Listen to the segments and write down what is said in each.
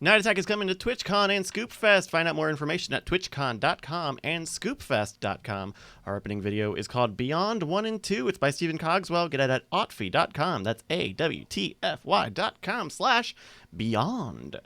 Night Attack is coming to TwitchCon and Scoopfest. Find out more information at twitchcon.com and scoopfest.com. Our opening video is called Beyond 1 and 2. It's by Stephen Cogswell. Get it at awtfy.com. That's awtfy.com/beyond.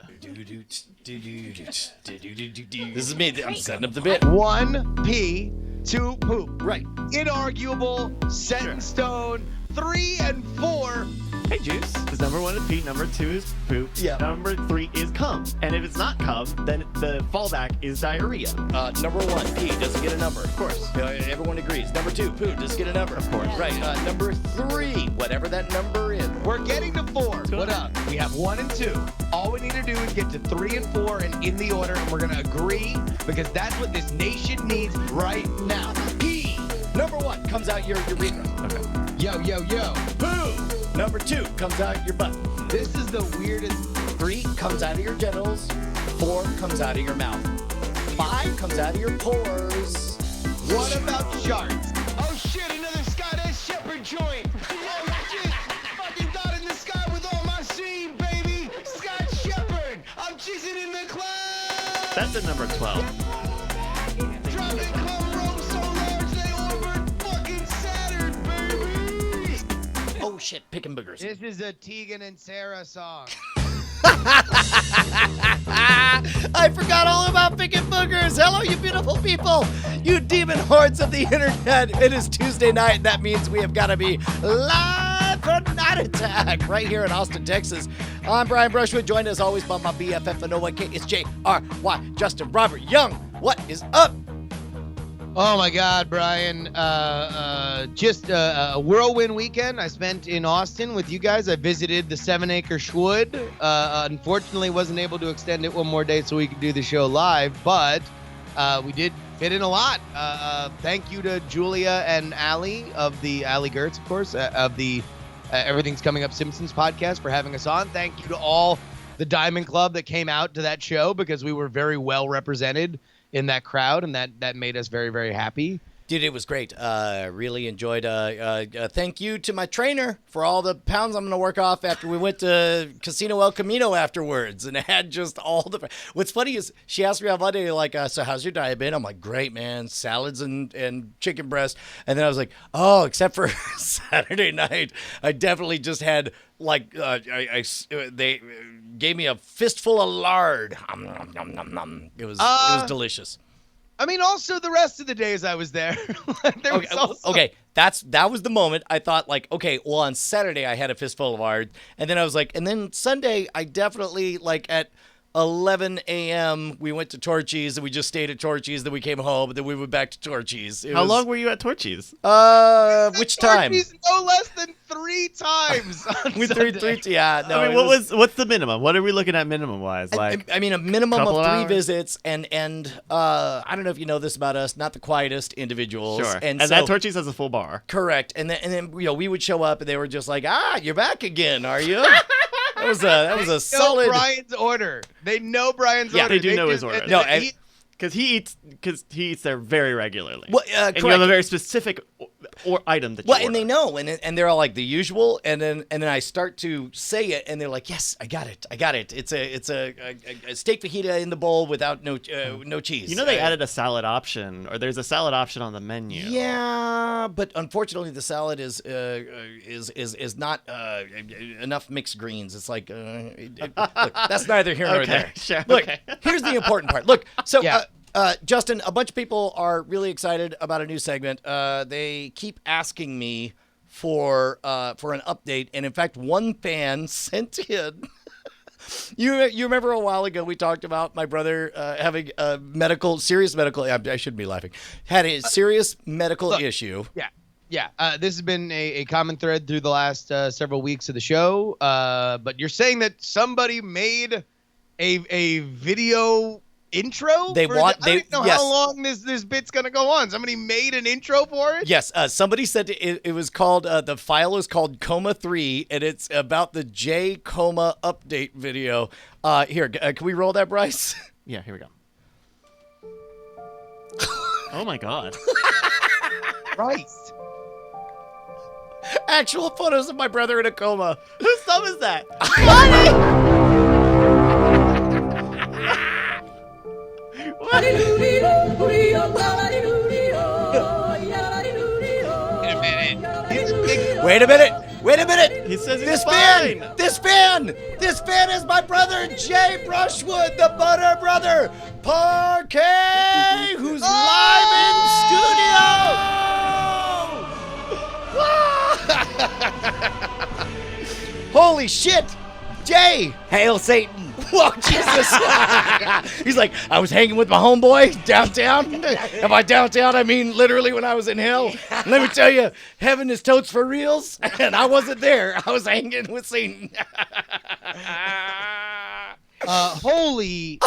This is me. I'm setting up the bit. 1P, 2 poop. Right. Inarguable, set in stone, 3 and 4. Hey, Juice. Because number 1 is pee, number 2 is poop, Yeah. number 3 is cum. And if it's not cum, then the fallback is diarrhea. Number 1, pee doesn't get a number. Of course. Everyone agrees. Number 2, poo doesn't get a number. Of course. Right. Number 3, whatever that number is. We're getting to 4. What up? We have 1 and 2. All we need to do is get to 3 and 4 and in the order, and we're going to agree because that's what this nation needs right now. Pee. Number 1 comes out your urethra. Okay. Yo, yo, yo. Poo. Number 2 comes out your butt. This is the weirdest. 3 comes out of your genitals. 4 comes out of your mouth. 5 comes out of your pores. What about sharks? Oh shit, another Scottish Shepherd joint. Oh shit, fucking God in the sky with all my seed, baby. Scott Shepherd, I'm jizzing in the clouds. That's at number 12. Dropping cum ropes so large they orbit fucking Saturn, baby. Oh shit, picking boogers. This is a Tegan and Sarah song. I forgot all about picking boogers. Hello, you beautiful people. You demon hordes of the internet. It is Tuesday night, and that means we have got to be live for Night Attack right here in Austin, Texas. I'm Brian Brushwood, joined as always by my BFF and OYK. It's J.R.Y. Justin Robert Young. What is up? Oh my God, Brian. Just a whirlwind weekend I spent in Austin with you guys. I visited the 7-acre Schwood. Unfortunately, wasn't able to extend it one more day so we could do the show live, but we did fit in a lot. Thank you to Julia and Allie of the Allie Gertz, of course, of the Everything's Coming Up Simpsons podcast for having us on. Thank you to all the Diamond Club that came out to that show because we were very well represented in that crowd, and that made us very, very happy. Dude, it was great. Really enjoyed. Thank you to my trainer for all the pounds I'm going to work off after we went to Casino El Camino afterwards, and had just all the. What's funny is she asked me on Monday, like, so how's your diet been? I'm like, great, man, salads and chicken breast, and then I was like, oh, except for Saturday night, I definitely just had like they gave me a fistful of lard. It was delicious. I mean, also the rest of the days I was there. Okay, that was the moment I thought, like, okay, well, on Saturday I had a fistful of lard, and then I was like, and then Sunday I definitely, like, at 11 a.m. we went to Torchy's, and we just stayed at Torchy's, then we came home, and then we went back to Torchy's. How long were you at Torchy's? Which time? Torchy's no less than 3 times. We three. Yeah, no. I mean, what's the minimum? What are we looking at minimum wise? Like, I mean, a minimum couple of 3 hours? visits, and I don't know if you know this about us, not the quietest individuals. sure. And And so, that Torchy's has a full bar. correct. And then we would show up, and they were just like, you're back again, are you? That was a solid. Brian's order. They know Brian's Yeah, order. they do know his order. No, Because he eats there very regularly. Well, and you correct. have a very specific or item that you Well, order. and they know, and they're all like the usual, and then I start to say it, and they're like, "Yes, I got it. It's a steak fajita in the bowl without no cheese." You know they added a salad option, or there's a salad option on the menu. Yeah, but unfortunately, the salad is not enough mixed greens. It's like look, that's neither here nor Okay, there. sure, Look, okay. here's the important part. Look, so. Yeah. Justin, a bunch of people are really excited about a new segment. They keep asking me for an update, and in fact, one fan sent in. You remember a while ago we talked about my brother having a serious medical. I shouldn't be laughing. Had a serious medical issue. Yeah. This has been a common thread through the last several weeks of the show. But you're saying that somebody made a video intro? I don't even know yes. how long this bit's gonna go on. Somebody made an intro for it? Yes, somebody said it was called, the file is called Coma 3, and it's about the J Coma update video. Here, can we roll that, Bryce? Yeah, here we go. Oh my God. Christ. Actual photos of my brother in a coma. Whose thumb is that? Wait a minute. He says he's this fine. This fan is my brother Jay Brushwood, the Butter Brother Parquet, who's live in studio. Holy shit, Jay! Hail Satan. Whoa, Jesus. He's like, I was hanging with my homeboy downtown. And by downtown, I mean literally when I was in hell. Let me tell you, heaven is totes for reals. And I wasn't there. I was hanging with Satan. Holy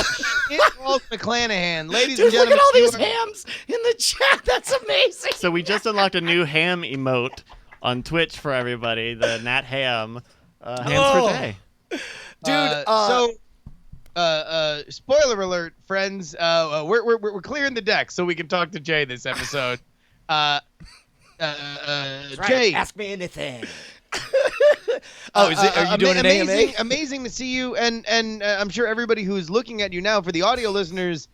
shit, Walt McClanahan. Ladies Dude, and gentlemen. look at all these you are- hams in the chat. That's amazing. So we just unlocked a new ham emote on Twitch for everybody. The Nat Ham. Hands for Jay. Dude, spoiler alert, friends. We're clearing the deck so we can talk to Jay this episode. Jay, Ask me anything. are you doing an AMA? Amazing to see you, and I'm sure everybody who's looking at you now, for the audio listeners,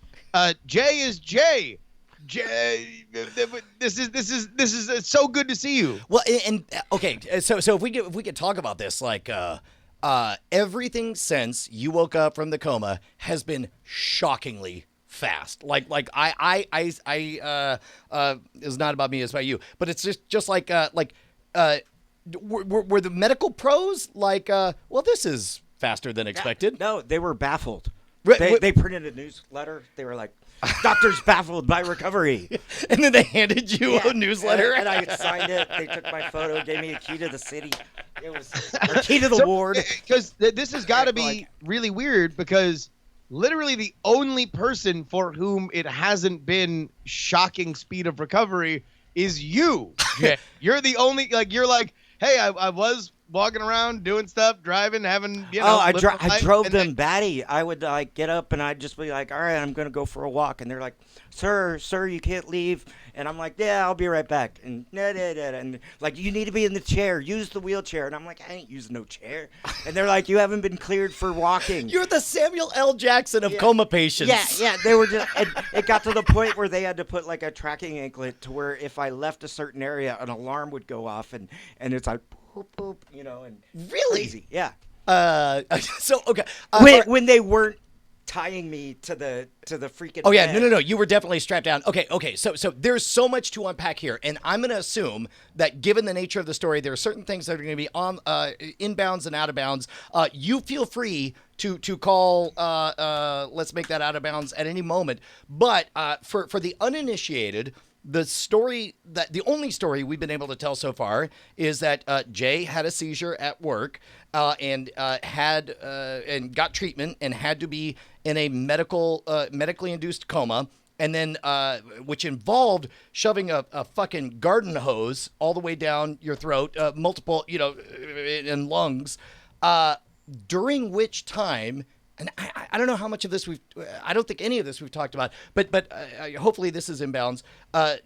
Jay is Jay. Jay, this is so good to see you. Well, and okay, so if we could talk about this, like, everything since you woke up from the coma has been shockingly fast. Like I it's not about me, it's about you. But it's just like were the medical pros like, well, this is faster than expected? No, they were baffled. Right, They printed a newsletter. They were like, "Doctors baffled by recovery." And then they handed you a newsletter. and I signed it. They took my photo, gave me a key to the city. It was a key to the ward. Because this has got to be really weird, because literally the only person for whom it hasn't been shocking speed of recovery is you. Jay. You're the only, you're like, hey, I was walking around doing stuff, driving, having, I living my life, drove and them then- batty. I would get up and I'd just be like, all right, I'm gonna go for a walk, and they're like, sir, you can't leave, and I'm like, yeah, I'll be right back, and and like, you need to be in the chair, use the wheelchair, and I'm like, I ain't using no chair, and they're like, you haven't been cleared for walking. You're the Samuel L. Jackson of coma patients. Yeah, they were just. It got to the point where they had to put like a tracking anklet to where if I left a certain area, an alarm would go off, and it's like, boop, boop, and Really? crazy. Yeah. So okay. When they weren't tying me to the freaking. Oh yeah, bed. no. You were definitely strapped down. Okay. So there's so much to unpack here, and I'm going to assume that given the nature of the story, there are certain things that are going to be on inbounds and out of bounds. You feel free to call. Let's make that out of bounds at any moment. But for the uninitiated, the only story we've been able to tell so far is that Jay had a seizure at work and got treatment and had to be in a medically induced coma, and then which involved shoving a fucking garden hose all the way down your throat, multiple, in lungs, during which time. And I don't know how much of this I don't think any of this we've talked about, but hopefully this is inbounds.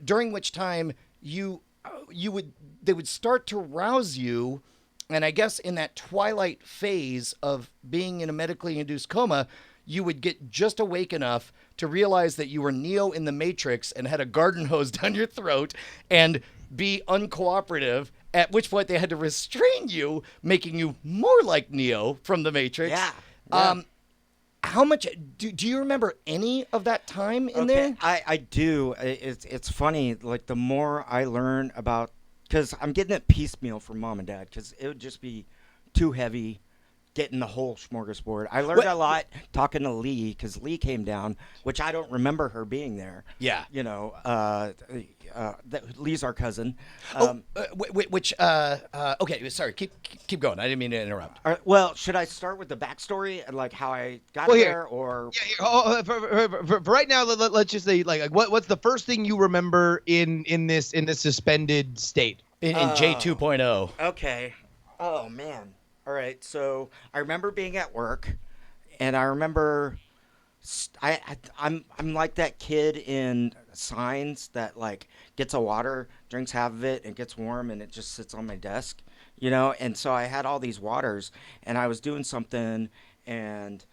During which time they would start to rouse you, and I guess in that twilight phase of being in a medically induced coma, you would get just awake enough to realize that you were Neo in the Matrix and had a garden hose down your throat and be uncooperative. At which point they had to restrain you, making you more like Neo from the Matrix. Yeah. How much do you remember any of that time in there? I do. It's funny. Like, the more I learn about, because I'm getting it piecemeal from mom and dad, because it would just be too heavy getting the whole smorgasbord. I learned a lot talking to Lee, because Lee came down, which I don't remember her being there. Yeah. Lee's our cousin. Okay, sorry, keep going. I didn't mean to interrupt. Well, should I start with the backstory and like how I got Well, here. there, or For right now, let's just say, what's the first thing you remember in this suspended state? In J 2.0. Okay. Oh man. All right. So I remember being at work, and I remember I'm like that kid in Signs that like gets a water, drinks half of it, and gets warm, and it just sits on my desk, And so I had all these waters, and I was doing something, and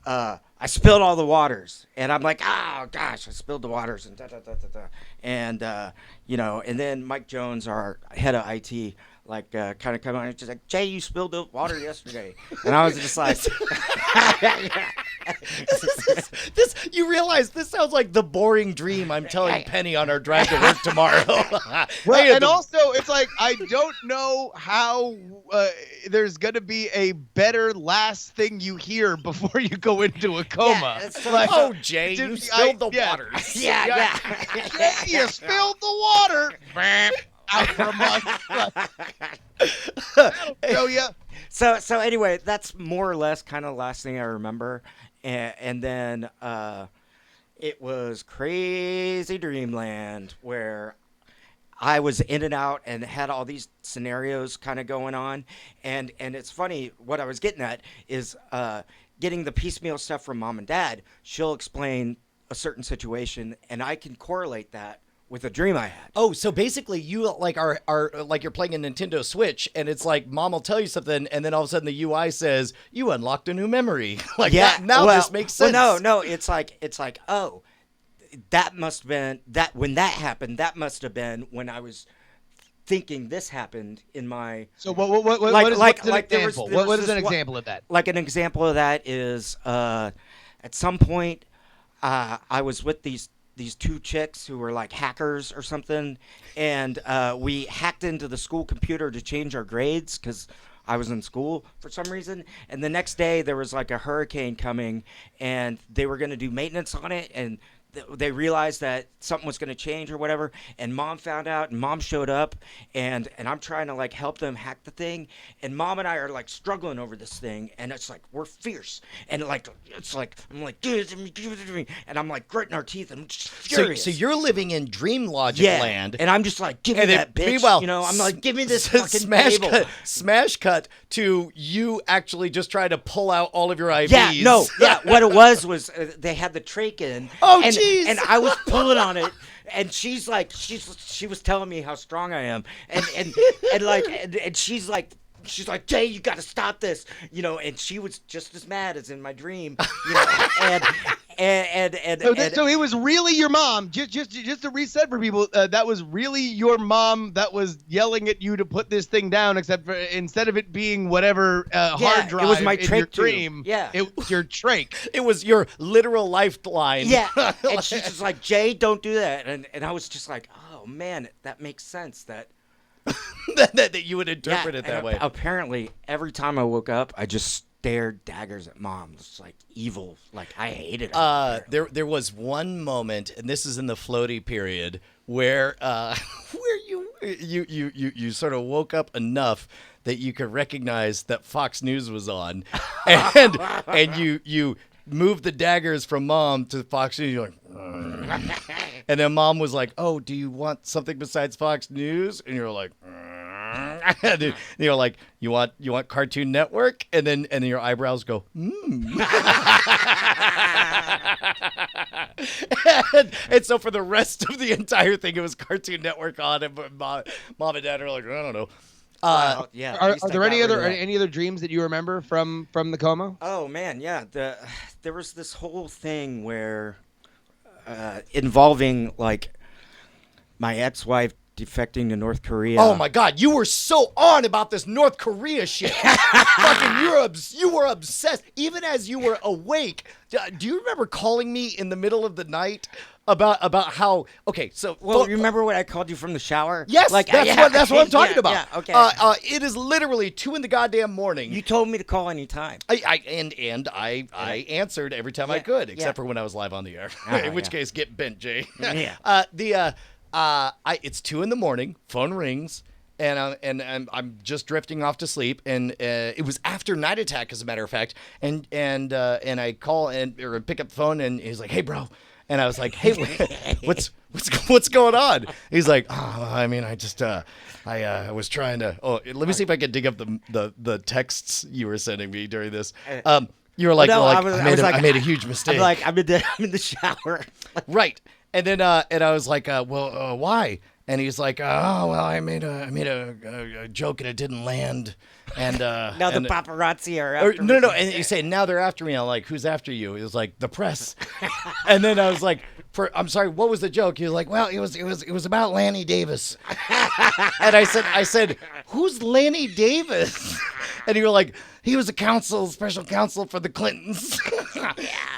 I spilled all the waters, and I'm like, oh gosh, I spilled the waters, and and and then Mike Jones, our head of IT, kind of come on and just like, Jay, you spilled the water yesterday. And I was just like, This you realize this sounds like the boring dream I'm telling Penny on our drive to work tomorrow. Well, and also, it's like, I don't know how there's going to be a better last thing you hear before you go into a coma. it's Like, oh, Jay, you spilled the yeah. water. yeah. Jay, you spilled the water. Out for a month. That'll show ya. So anyway, that's more or less kind of the last thing I remember. And then it was Crazy Dreamland, where I was in and out and had all these scenarios kind of going on. And it's funny, what I was getting at is getting the piecemeal stuff from mom and dad. She'll explain a certain situation, and I can correlate that with a dream I had. Oh, so basically you like are like you're playing a Nintendo Switch and it's like mom will tell you something and then all of a sudden the UI says you unlocked a new memory. Like now this makes sense. Well, no, it's like oh, that must have been that when that happened. That must have been when I was thinking this happened in my. So what is like an there was- example? there was What is this an one- example of that? Like an example of that is at some point I was with these two chicks who were like hackers or something, and we hacked into the school computer to change our grades because I was in school for some reason. And the next day there was like a hurricane coming, and they were going to do maintenance on it, and they realized that something was going to change or whatever, and mom found out, and mom showed up, and I'm trying to like help them hack the thing, and mom and I are like struggling over this thing, and it's like we're fierce, and like it's like I'm like give it to me, and I'm like gritting our teeth, and I'm just furious. So you're living in dream logic land. and I'm just like give me And then, that bitch, meanwhile, you know, I'm like give me this fucking table. Smash cut to you actually just trying to pull out all of your IVs. What it was they had the trach in. Oh, and, jeez. And I was pulling on it, and she's like, she was telling me how strong I am, and she's like, Jay, you got to stop this, you know. And she was just as mad as in my dream, you know. So it was really your mom. Just to reset for people, that was really your mom that was yelling at you to put this thing down. Except for instead of it being whatever hard drive, it was my in trach your tube. dream. Yeah. It was your trach. It was your literal lifeline. Yeah, and she's just like, Jay, don't do that, and I was just like, oh man, that makes sense that. that you would interpret it that and way. Apparently, every time I woke up, I just stared daggers at mom. It's like evil. Like I hated her. There was one moment, and this is in the floaty period, where you sort of woke up enough that you could recognize that Fox News was on, and you moved the daggers from mom to Fox News. You're like, and then mom was like, "Oh, do you want something besides Fox News?" And you're like, and you're like, "You want Cartoon Network?" And then your eyebrows go, and so for the rest of the entire thing, it was Cartoon Network on, and mom and dad are like, "I don't know." Well, Are yeah. at least I there got any rid of other that. dreams that you remember from the coma? Oh man, yeah. There was this whole thing where involving like my ex-wife defecting to North Korea. Oh my God, you were so on about this North Korea shit. Fucking, you were obsessed. Even as you were awake, do you remember calling me in the middle of the night about how? Okay, so Well, remember when I called you from the shower? yes, like that's what I'm talking about. Yeah, okay. It is literally 2 in the goddamn morning. You told me to call anytime. I answered every time I could, except yeah. for when I was live on the air. Ah, in which yeah. case, get bent, Jay. Yeah. It's 2 in the morning. Phone rings, and I'm just drifting off to sleep. And it was after Night Attack, as a matter of fact. And I call or pick up the phone, and he's like, "Hey, bro." And I was like, "Hey, what's going on?" He's like, "Oh, I mean, I just I was trying to. Oh, let me see if I can dig up the texts you were sending me during this. You were like, No, I made a huge mistake. I'm like, I'm in the shower. Right. And then and I was like, well, why? And he's like, oh, well, I made a joke and it didn't land. And Now the paparazzi are or, after no. me. And you say, now they're after me. I'm like, who's after you? He was like, the press. And then I was like, I'm sorry, what was the joke? He was like, well, it was about Lanny Davis. And I said, who's Lanny Davis? And you were like, he was a special counsel for the Clintons.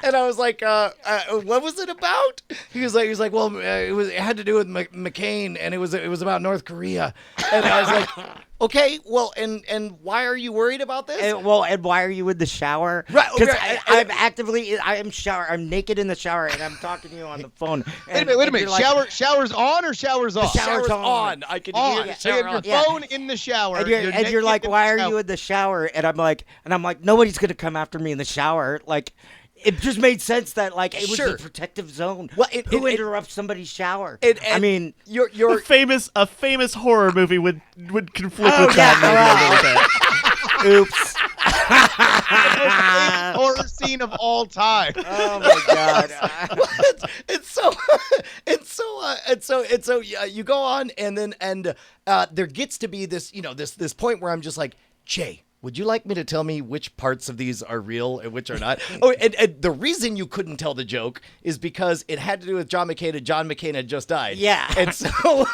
And I was like, what was it about? He was like, well, it had to do with McCain, and it was about North Korea. And I was like, okay, well, and why are you worried about this? And why are you in the shower? Right, Because right. I'm naked in the shower, and I'm talking to you on the phone. Wait a minute. Shower's Shower's on or shower's off? Shower's on. I can hear the shower Your on. phone in the shower. And you're naked like, in why the are you shower. in the shower? And I'm like, nobody's gonna come after me in the shower. Like, it just made sense that like it was Sure. a protective zone. Well, Who interrupts somebody's shower? I mean, you're A famous horror movie would conflict Oh, with yeah, that movie a little bit. oops. Favorite horror scene of all time. Oh my god. So you go on, and there gets to be this, this point where I'm just like, Jay, would you like me to tell me which parts of these are real and which are not? Oh, and the reason you couldn't tell the joke is because it had to do with John McCain, and John McCain had just died. Yeah. And so,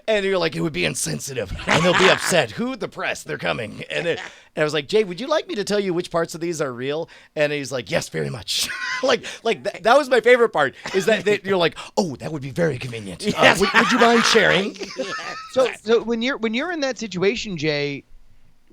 and you're like, it would be insensitive, and they'll be upset. Who? The press. They're coming. And I was like, Jay, would you like me to tell you which parts of these are real? And he's like, yes, very much. that was my favorite part, is that you're like, oh, that would be very convenient. Would you mind sharing? So when you're in that situation, Jay,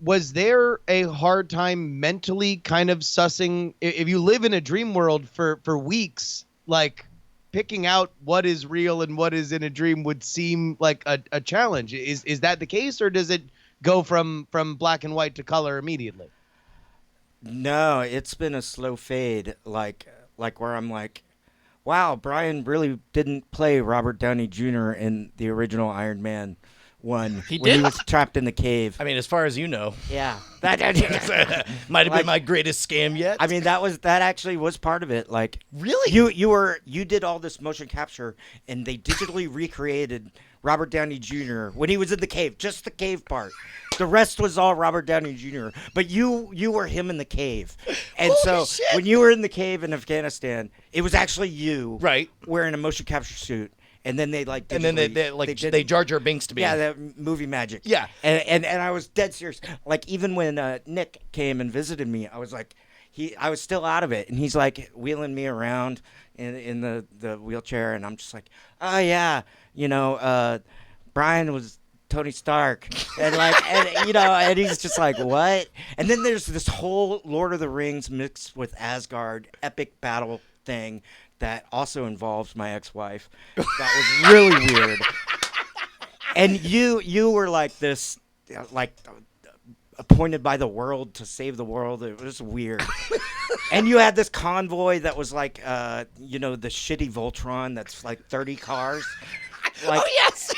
was there a hard time mentally kind of sussing, if you live in a dream world for weeks, like picking out what is real and what is in a dream would seem like a challenge? Is that the case, or does it go from black and white to color immediately? No, it's been a slow fade, like where I'm like, wow, Brian really didn't play Robert Downey Jr. in the original Iron Man 1 He when did? he was trapped in the cave. I mean, as far as you know, Yeah. might have been my greatest scam yet. I mean, that actually was part of it. Like, Really? you did all this motion capture, and they digitally recreated Robert Downey Jr. when he was in the cave, just the cave part. The rest was all Robert Downey Jr. But you were him in the cave, and Holy so shit. when you were in the cave in Afghanistan, it was actually you, Right. wearing a motion capture suit. And then they like, and then they did- Jar Jar Binks to me. yeah, that movie magic. Yeah. And I was dead serious. Like, even when Nick came and visited me, I was like, I was still out of it, and he's like wheeling me around in the wheelchair, and I'm just like, oh yeah, Brian was Tony Stark, and and he's just like, what? And then there's this whole Lord of the Rings mixed with Asgard epic battle thing that also involves my ex-wife. That was really weird. And you were like this, like appointed by the world to save the world. It was weird. And you had this convoy that was like, the shitty Voltron that's like 30 cars. Like, Oh yes,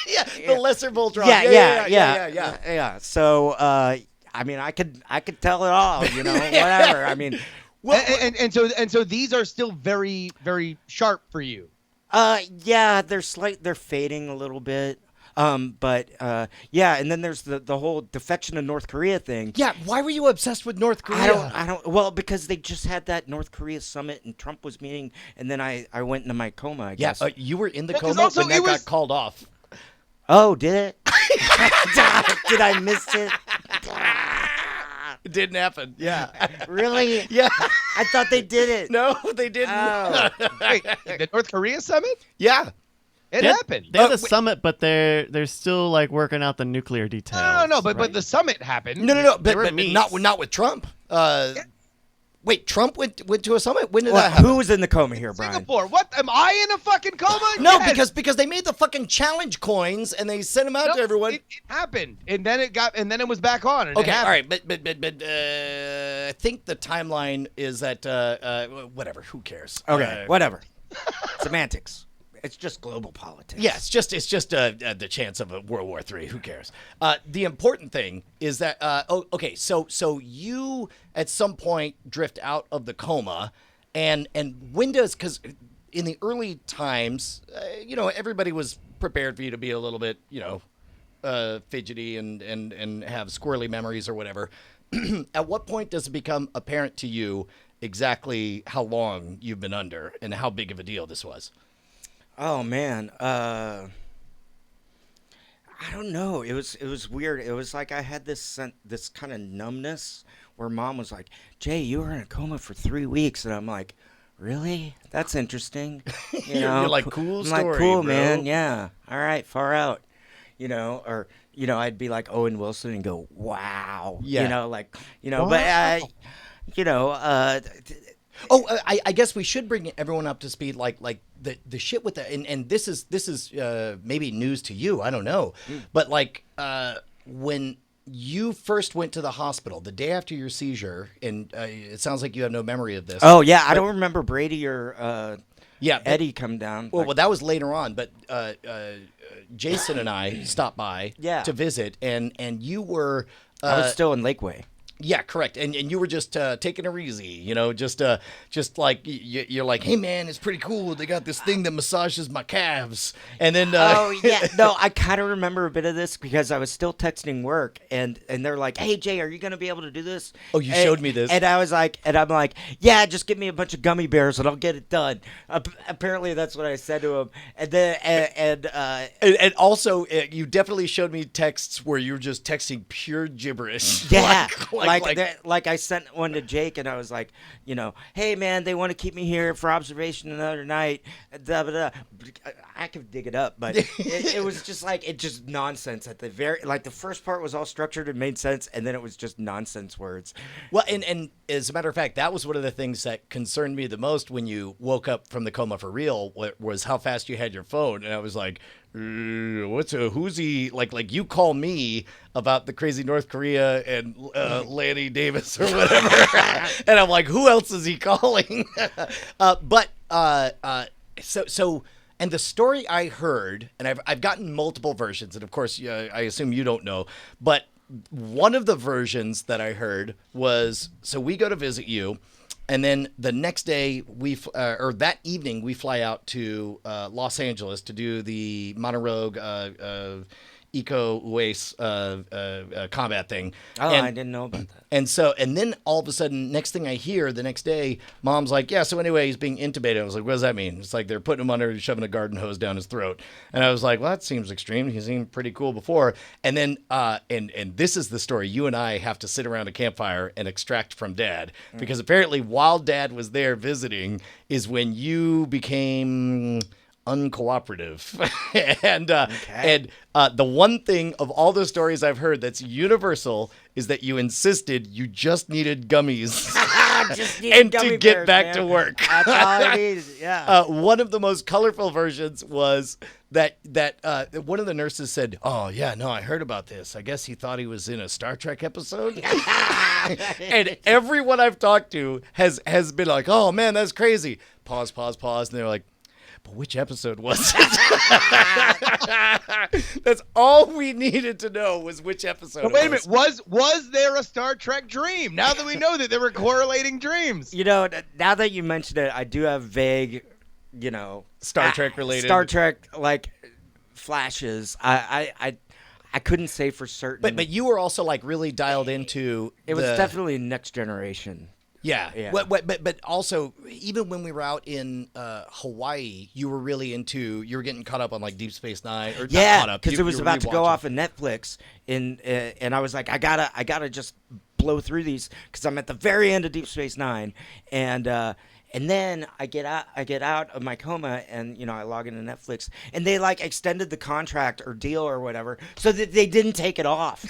the lesser Voltron. yeah. So, I mean, I could tell it all, whatever. I mean, And so these are still very, very sharp for you. yeah, they're fading a little bit. But and then there's the whole defection of North Korea thing. Yeah, why were you obsessed with North Korea? I don't. Well, because they just had that North Korea summit and Trump was meeting, and then I went into my coma. I Yeah, guess. you were in the Well, 'cause coma also when that it was- got called off. Oh, did it? Did I miss it? It didn't happen. Yeah. Really? Yeah. I thought they did it. No, they didn't. Oh. Wait, the North Korea summit? Yeah. It They- happened. They had a summit, but they're still like working out the nuclear details. No, but right? the summit happened. No. There were But meets. not with Trump. Wait, Trump went to a summit? When did that happen? Who was in the coma here, Brian? Singapore. What? Am I in a fucking coma? No, Yes. because they made the fucking challenge coins and they sent them out No, to everyone. It happened, and then it was back on. And it Okay, all happened. right, but I think the timeline is that whatever. Who cares? Okay, whatever. Semantics. It's just global politics. Yeah, it's just the chance of a World War III. Who cares? The important thing is that okay, so you at some point drift out of the coma, and when does, because in the early times, everybody was prepared for you to be a little bit fidgety and have squirrely memories or whatever. At what point does it become apparent to you exactly how long you've been under and how big of a deal this was? Oh man, I don't know. It was weird. It was like I had this kind of numbness where Mom was like, "Jay, you were in a coma for 3 weeks," and I'm like, "Really? That's interesting." You're like, cool I'm story, like, "Cool, bro." man. Yeah. All right, far out." Or I'd be like Owen Wilson and go, "Wow." Yeah. But Oh, I guess we should bring everyone up to speed, like the shit with and this is maybe news to you. I don't know, but like when you first went to the hospital the day after your seizure, and it sounds like you have no memory of this. Oh yeah, I don't remember Brady or Yeah, Eddie come down. Well, that was later on, but Jason and I stopped by Yeah. to visit, and you were. I was still in Lakeway. Yeah, correct. And you were just taking it easy, just like you're like, hey man, it's pretty cool. They got this thing that massages my calves, and then Oh yeah, no, I kind of remember a bit of this because I was still texting work, and they're like, "Hey Jay, are you gonna be able to do this?" Oh, you showed me this, and I'm like, "Yeah, just give me a bunch of gummy bears and I'll get it done." Apparently, that's what I said to him, and then and also you definitely showed me texts where you were just texting pure gibberish. yeah, like I sent one to Jake, and I was like, "Hey man, they want to keep me here for observation another night." Da, da, da. I could dig it up, but it was just just nonsense at the the first part was all structured and made sense, and then it was just nonsense words. Well, and as a matter of fact, that was one of the things that concerned me the most when you woke up from the coma for real, was how fast you had your phone. And I was like, who's he? Like you call me about the crazy North Korea and Lanny Davis or whatever. And I'm like, who else is he calling? So and the story I heard, and I've gotten multiple versions, and of course, I assume you don't know, but one of the versions that I heard was, so we go to visit you, and then the next day or that evening we fly out to Los Angeles to do the Monorogue Eco Uace combat thing. Oh, and, I didn't know about that. And then all of a sudden, next thing I hear the next day, Mom's like, yeah, so anyway, he's being intubated. I was like, what does that mean? It's like they're putting him under, shoving a garden hose down his throat. And I was like, well, that seems extreme. He seemed pretty cool before. And then, and this is the story. You and I have to sit around a campfire and extract from Dad. Because apparently while Dad was there visiting is when you became uncooperative. And the one thing of all the stories I've heard that's universal is that you insisted you just needed gummies and gummy to get bears, back man. to work. That's all it is. Yeah. One of the most colorful versions was that one of the nurses said, "Oh yeah, no, I heard about this. I guess he thought he was in a Star Trek episode." And everyone I've talked to has been like, "Oh man, that's crazy." Pause, and they're like, but which episode was it? That's all we needed to know was which episode. But wait a minute, was there a Star Trek dream? Now that we know that there were correlating dreams. Now that you mentioned it, I do have vague, Star Trek related. Star Trek flashes. I couldn't say for certain. But you were also like really dialed into. It was definitely Next Generation. Yeah. But also, even when we were out in Hawaii, you were getting caught up on like Deep Space Nine. Or not caught up, because it was you were about to go rewatching. off of Netflix, and I was like, I gotta just blow through these because I'm at the very end of Deep Space Nine, and then I get out of my coma, and I log into Netflix, and they extended the contract or deal or whatever, so that they didn't take it off.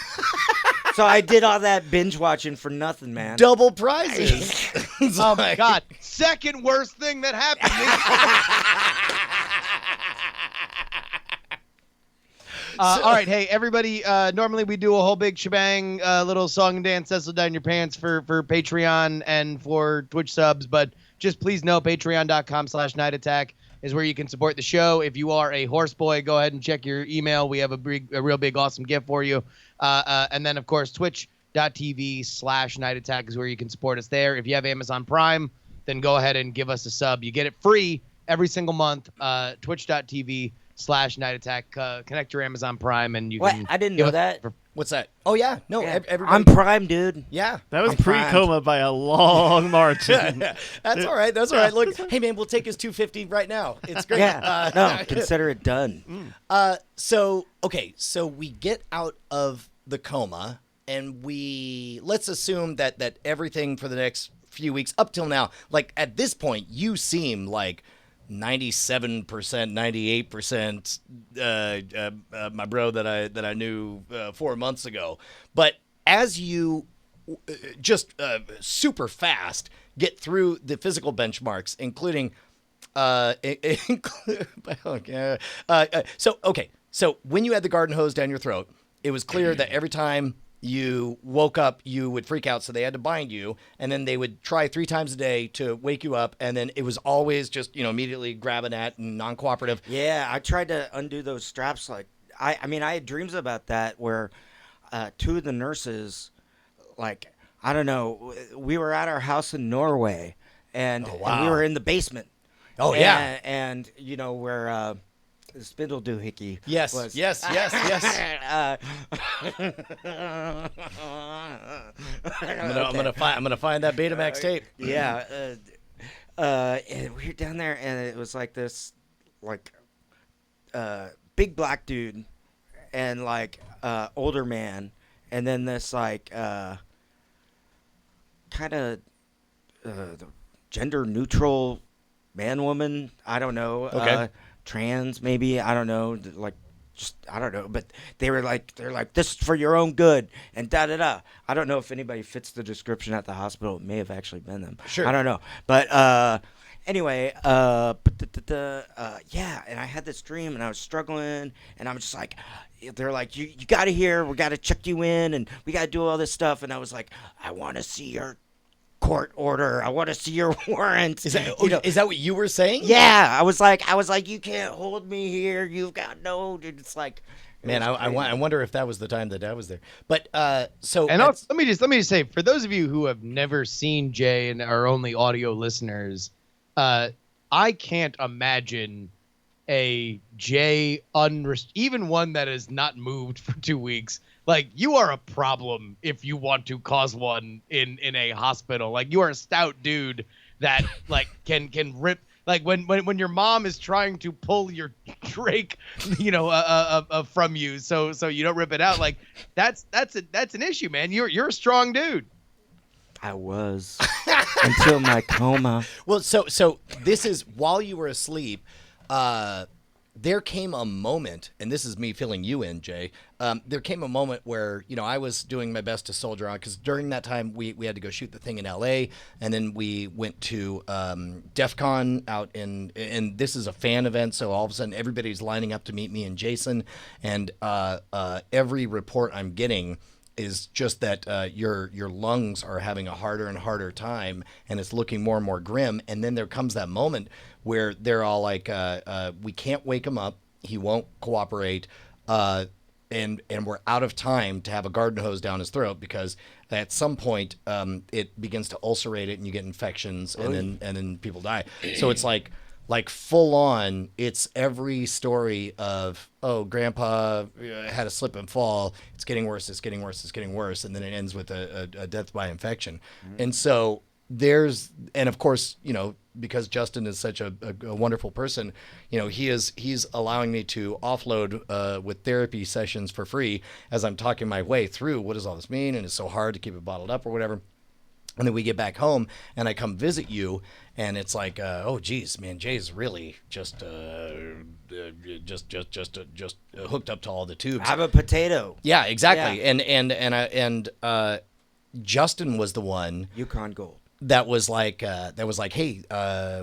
So I did all that binge watching for nothing, man. Double prizes. Oh my God! Second worst thing that happened to me. All right, hey everybody. Normally we do a whole big shebang, little song and dance, settle down your pants for Patreon and for Twitch subs, but just please know patreon.com/Night Attack is where you can support the show. If you are a horse boy, go ahead and check your email. We have a real big, awesome gift for you. And then, of course, twitch.tv/Night Attack is where you can support us there. If you have Amazon Prime, then go ahead and give us a sub. You get it free every single month. Twitch.tv/Night Attack. Connect your Amazon Prime, and you can. I didn't know that. What's that? Oh yeah, no, Yeah. everybody. I'm prime, dude. Yeah. That was I'm primed. pre-coma by a long margin. That's all right. That's all right. Look, hey man, we'll take his 250 right now. It's great. Yeah. No, consider it done. So we get out of the coma, and let's assume that everything for the next few weeks up till now, like at this point, you seem like 97%, 98%, my bro that I knew 4 months ago. But as you just super fast get through the physical benchmarks, including so when you had the garden hose down your throat, it was clear that every time you woke up, you would freak out, so they had to bind you, and then they would try 3 times a day to wake you up, and then it was always just, immediately grabbing at and non-cooperative. Yeah, I tried to undo those straps. Like, I mean, I had dreams about that where 2 of the nurses, like, I don't know, we were at our house in Norway, and, Oh, wow. and we were in the basement. Oh, yeah. And where the spindle doohickey Yes, was. yes. I'm gonna find that Betamax tape. Yeah. And we were down there, and it was like this, like, big black dude, and like older man, and then this like kind of gender neutral man woman. I don't know. Okay. Trans maybe. I don't know. Like. Just, I don't know, but they're like, this is for your own good, and da-da-da. I don't know if anybody fits the description at the hospital. It may have actually been them. Sure. I don't know. But anyway, yeah, and I had this dream, and I was struggling, and I'm just like, they're like, you got to hear, we got to check you in, and we got to do all this stuff, and I was like, I want to see your court order. I want to see your warrant. Is that what you were saying? Yeah, I was like, you can't hold me here. You've got no. Dude, it's like, Man, I wonder if that was the time that I was there. But so And let me just say, for those of you who have never seen Jay and are only audio listeners, I can't imagine a Jay even one that is not moved for 2 weeks. Like, you are a problem if you want to cause one in a hospital. Like, you are a stout dude that like can rip. Like when your mom is trying to pull your trach, from you, so you don't rip it out. Like that's an issue, man. You're a strong dude. I was until my coma. Well, so this is while you were asleep. There came a moment, and this is me filling you in, Jay. There came a moment where, I was doing my best to soldier on, because during that time we had to go shoot the thing in L.A., and then we went to DEF CON out and this is a fan event, so all of a sudden everybody's lining up to meet me and Jason, and every report I'm getting is just that your lungs are having a harder and harder time, and it's looking more and more grim. And then there comes that moment where they're all like, we can't wake him up. He won't cooperate. And we're out of time to have a garden hose down his throat, because at some point it begins to ulcerate it and you get infections, and then people die. So it's like full on, it's every story of, oh, grandpa had a slip and fall. It's getting worse. It's getting worse. It's getting worse. And then it ends with a death by infection. Mm-hmm. And so and of course, because Justin is such a wonderful person, he's allowing me to offload with therapy sessions for free as I'm talking my way through what does all this mean, and it's so hard to keep it bottled up or whatever. And then we get back home, and I come visit you, and it's like, oh, geez, man, Jay's really just hooked up to all the tubes. Have a potato. Yeah, exactly. Yeah. And Justin was the one Yukon Gold. that was like, hey,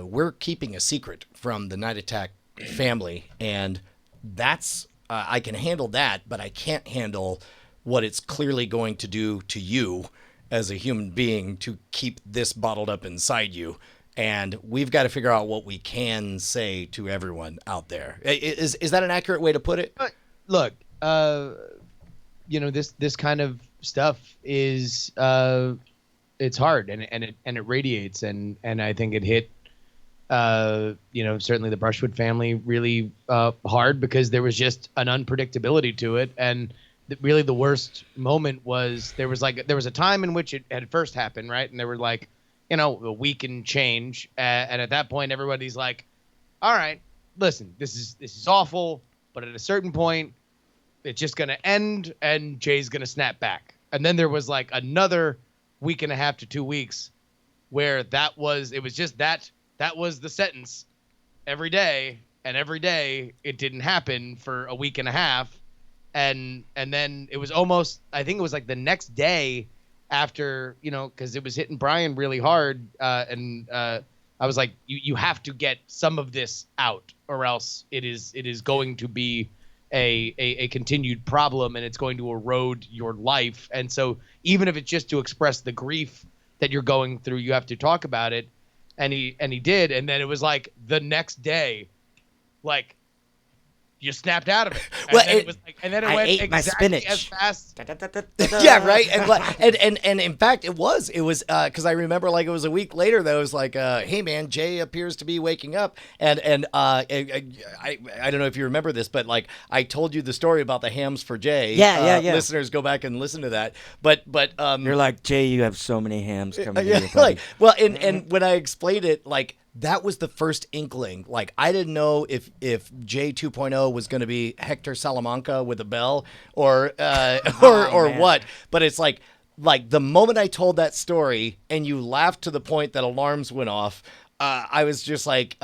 we're keeping a secret from the Night Attack family, and that's I can handle that, but I can't handle what it's clearly going to do to you as a human being to keep this bottled up inside you. And we've got to figure out what we can say to everyone out there. Is that an accurate way to put it? Look, this kind of stuff is it's hard, and it radiates, and I think it hit certainly the Brushwood family really hard, because there was just an unpredictability to it, and really the worst moment was there was a time in which it had first happened, right? And there were like, a week and change, and at that point everybody's like, all right, listen, this is awful, but at a certain point it's just gonna end and Jay's gonna snap back. And then there was like another week and a half to 2 weeks where it was the sentence every day, and every day it didn't happen for a week and a half. And then it was almost, I think it was like the next day after, because it was hitting Brian really hard. And I was like, you have to get some of this out, or else it is going to be a continued problem, and it's going to erode your life. And so even if it's just to express the grief that you're going through, you have to talk about it. And he did. And then it was like the next day, like, you snapped out of it. And then it went ate my exactly spinach as fast. Yeah, right. And in fact, it was because I remember like it was a week later that it was like, hey man, Jay appears to be waking up, and I don't know if you remember this, but like I told you the story about the hams for Jay. Yeah. Listeners, go back and listen to that. But You're like, Jay, you have so many hams coming to yeah, you, buddy. and when I explained it, like, that was the first inkling. Like, I didn't know if J 2.0 was going to be Hector Salamanca with a bell or man. what. But it's like the moment I told that story and you laughed to the point that alarms went off, I was just like,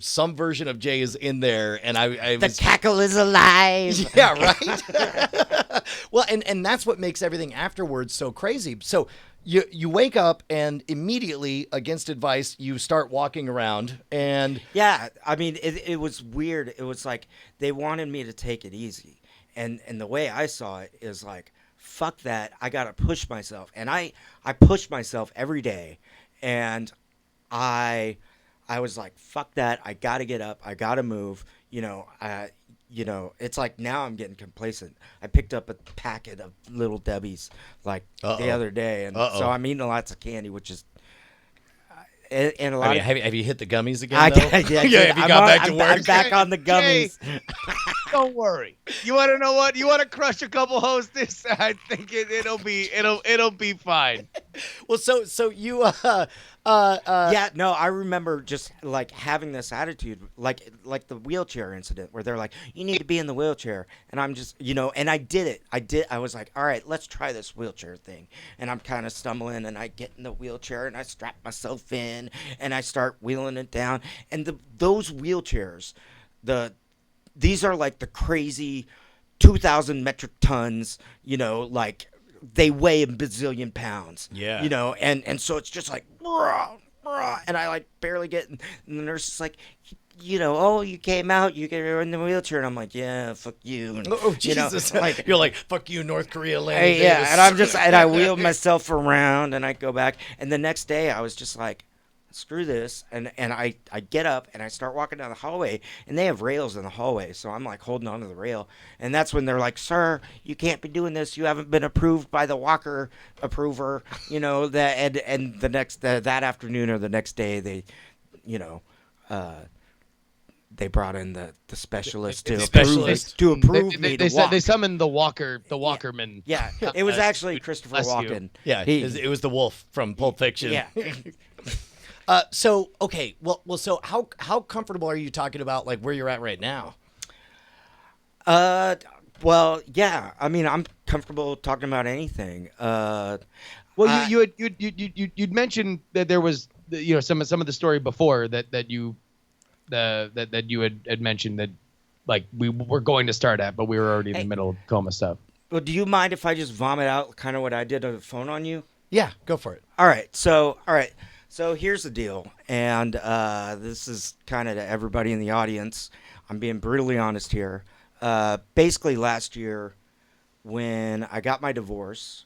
some version of Jay is in there, and I The was, cackle is alive. yeah, right. Well, and that's what makes everything afterwards so crazy. So you wake up and immediately, against advice, you start walking around, and Yeah, I mean, it was weird. It was like they wanted me to take it easy. And the way I saw it is like, fuck that. I got to push myself. And I push myself every day. And I was like, fuck that. I got to get up. I got to move. It's like now I'm getting complacent. I picked up a packet of Little Debbie's like the other day, and so I'm eating lots of candy, which is and a lot. have you hit the gummies again? I, though? yeah, Yeah, have you got back to work? I'm back on the gummies. Don't worry. You want to know what? You want to crush a couple hostess? I think it'll be fine. Well, so you Yeah, no, I remember just like having this attitude, like the wheelchair incident where they're like, you need to be in the wheelchair. And I'm just, and I did it. I was like, all right, let's try this wheelchair thing. And I'm kind of stumbling, and I get in the wheelchair and I strap myself in and I start wheeling it down. And those wheelchairs, these are like the crazy 2,000 metric tons, like they weigh a bazillion pounds. Yeah. And so it's just like, rah, rah, and I like barely get, and the nurse is like, oh, you came out, you're in the wheelchair, and I'm like, yeah, fuck you. And, oh Jesus, like, you're like, fuck you, North Korea, land. yeah, and I wheel myself around, and I go back, and the next day I was just like, screw this, and I get up and I start walking down the hallway, and they have rails in the hallway, so I'm like holding onto the rail, and that's when they're like, sir, you can't be doing this, you haven't been approved by the walker approver, that, and the next that afternoon or the next day they they brought in the specialist to approve me to walk. They summoned the walkerman. Yeah, it was actually Christopher Walken. Yeah, it was the wolf from Pulp Fiction. Yeah. So okay, so how comfortable are you talking about like where you're at right now? Well, yeah. I mean, I'm comfortable talking about anything. Well, you'd mentioned that there was some of the story before that you had mentioned that like we were going to start at, but we were already in the middle of coma stuff. Well, do you mind if I just vomit out kind of what I did on the phone on you? Yeah, go for it. All right. So here's the deal, and this is kind of to everybody in the audience. I'm being brutally honest here. Basically, last year, when I got my divorce,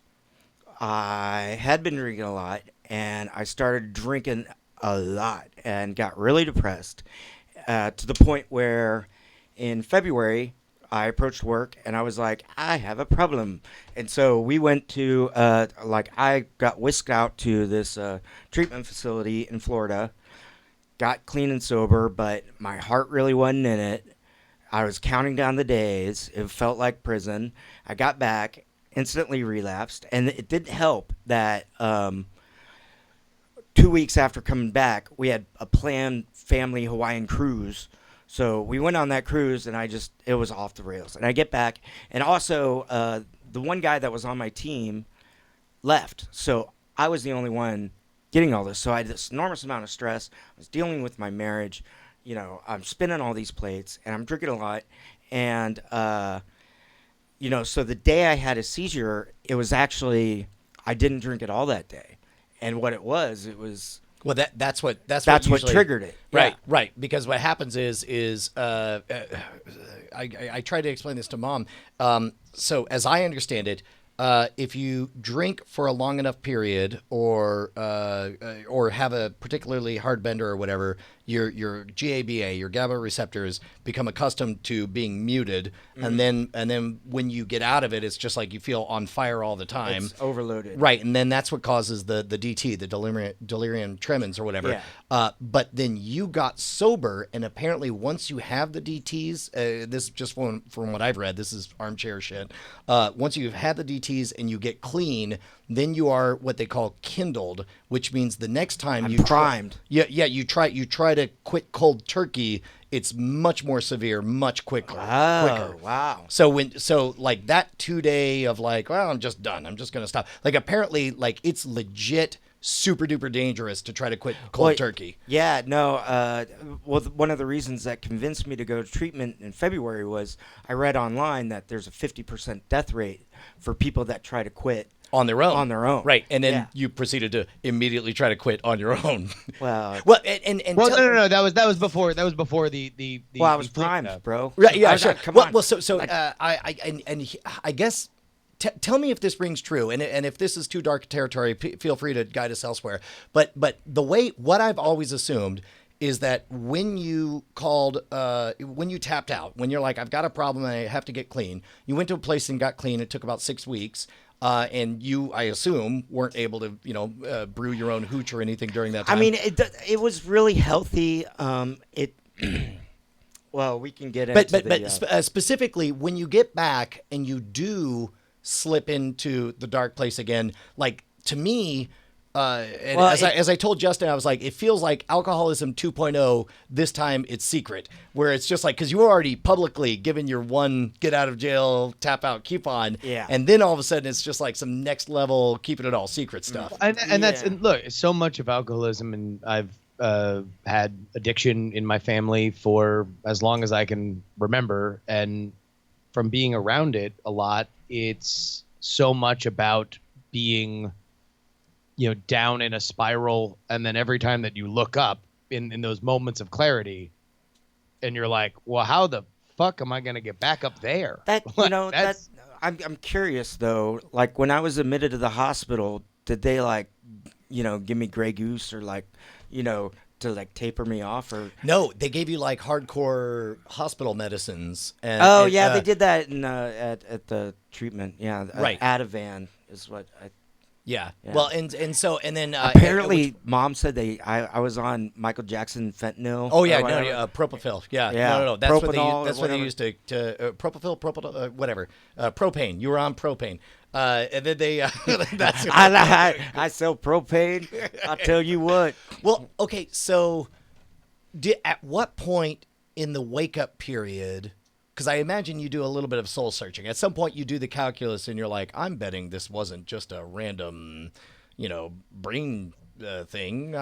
I had been drinking a lot, and I started drinking a lot and got really depressed to the point where in February, I approached work and I was like, I have a problem. And so we went to, I got whisked out to this treatment facility in Florida, got clean and sober, but my heart really wasn't in it. I was counting down the days. It felt like prison. I got back, instantly relapsed, and it didn't help that 2 weeks after coming back, we had a planned family Hawaiian cruise. So we went on that cruise, and it was off the rails. And I get back, and also the one guy that was on my team left. So I was the only one getting all this. So I had this enormous amount of stress. I was dealing with my marriage. You know, I'm spinning all these plates, and I'm drinking a lot. And, you know, so the day I had a seizure, it was actually, I didn't drink at all that day. And what it was well, that's what what triggered it. Right, Yeah. right. Because what happens is I tried to explain this to Mom. So as I understand it, if you drink for a long enough period, or have a particularly hard bender or whatever, your GABA, your GABA receptors become accustomed to being muted, and then when you get out of it, it's just like you feel on fire all the time. It's overloaded. Right, and then that's what causes the DT, the delirium tremens or whatever. Yeah. But then you got sober, and apparently once you have the DTs, this is just from what I've read, this is armchair shit. Once you've had the DTs and you get clean, then you are what they call kindled, which means the next time I'm you primed. you try to quit cold turkey, it's much more severe, much quicker. Oh, wow. So like that 2 day of like, well, I'm just done. I'm just gonna stop. Like apparently, like it's legit super duper dangerous to try to quit cold turkey. Yeah, no. Well, one of the reasons that convinced me to go to treatment in February was I read online that there's a 50% death rate for people that try to quit On their own. On their own. Right. And then Yeah. you proceeded to immediately try to quit on your own. Well, well, No. That was before the. well, I was primed, bro. Right, yeah, I was sure. like, come on. Well, so I guess tell me if this rings true, and if this is too dark territory, feel free to guide us elsewhere. But what I've always assumed is that when you tapped out, when you're like, I've got a problem and I have to get clean, you went to a place and got clean. It took about 6 weeks. And you, I assume, weren't able to, brew your own hooch or anything during that time. I mean, it was really healthy. Well, we can get into but specifically, when you get back and you do slip into the dark place again, like to me, as I told Justin, I was like, it feels like alcoholism 2.0. This time it's secret, where it's just like, because you were already publicly given your one get out of jail, tap out coupon. Yeah. And then all of a sudden it's just like some next level, keeping it all secret stuff. And that's look, so much of alcoholism, and I've had addiction in my family for as long as I can remember, and from being around it a lot, it's so much about being, down in a spiral, and then every time that you look up in those moments of clarity, and you're like, well, how the fuck am I going to get back up there? I'm curious though. Like when I was admitted to the hospital, did they give me Grey Goose or to like taper me off or? No, they gave you like hardcore hospital medicines. And, they did that at the treatment. Yeah, right. Ativan is what I. Yeah. Yeah. Well, and then apparently, Mom said I was on Michael Jackson fentanyl. Oh yeah, propofol. Yeah. No. That's Propanol what they used to propofol, whatever. Propane. You were on propane. And then they. That's. I sell propane. I'll tell you what. Well, okay. So, at what point in the wake up period? Because I imagine you do a little bit of soul searching. At some point, you do the calculus, and you're like, "I'm betting this wasn't just a random, brain thing.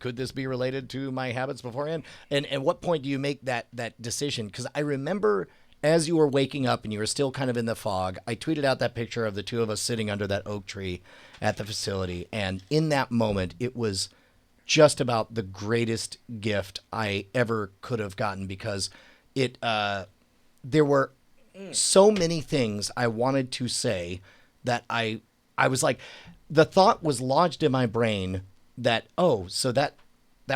Could this be related to my habits beforehand?" And at what point do you make that decision? Because I remember as you were waking up and you were still kind of in the fog, I tweeted out that picture of the two of us sitting under that oak tree at the facility, and in that moment, it was just about the greatest gift I ever could have gotten, because there were so many things I wanted to say that I was like, the thought was lodged in my brain that, so that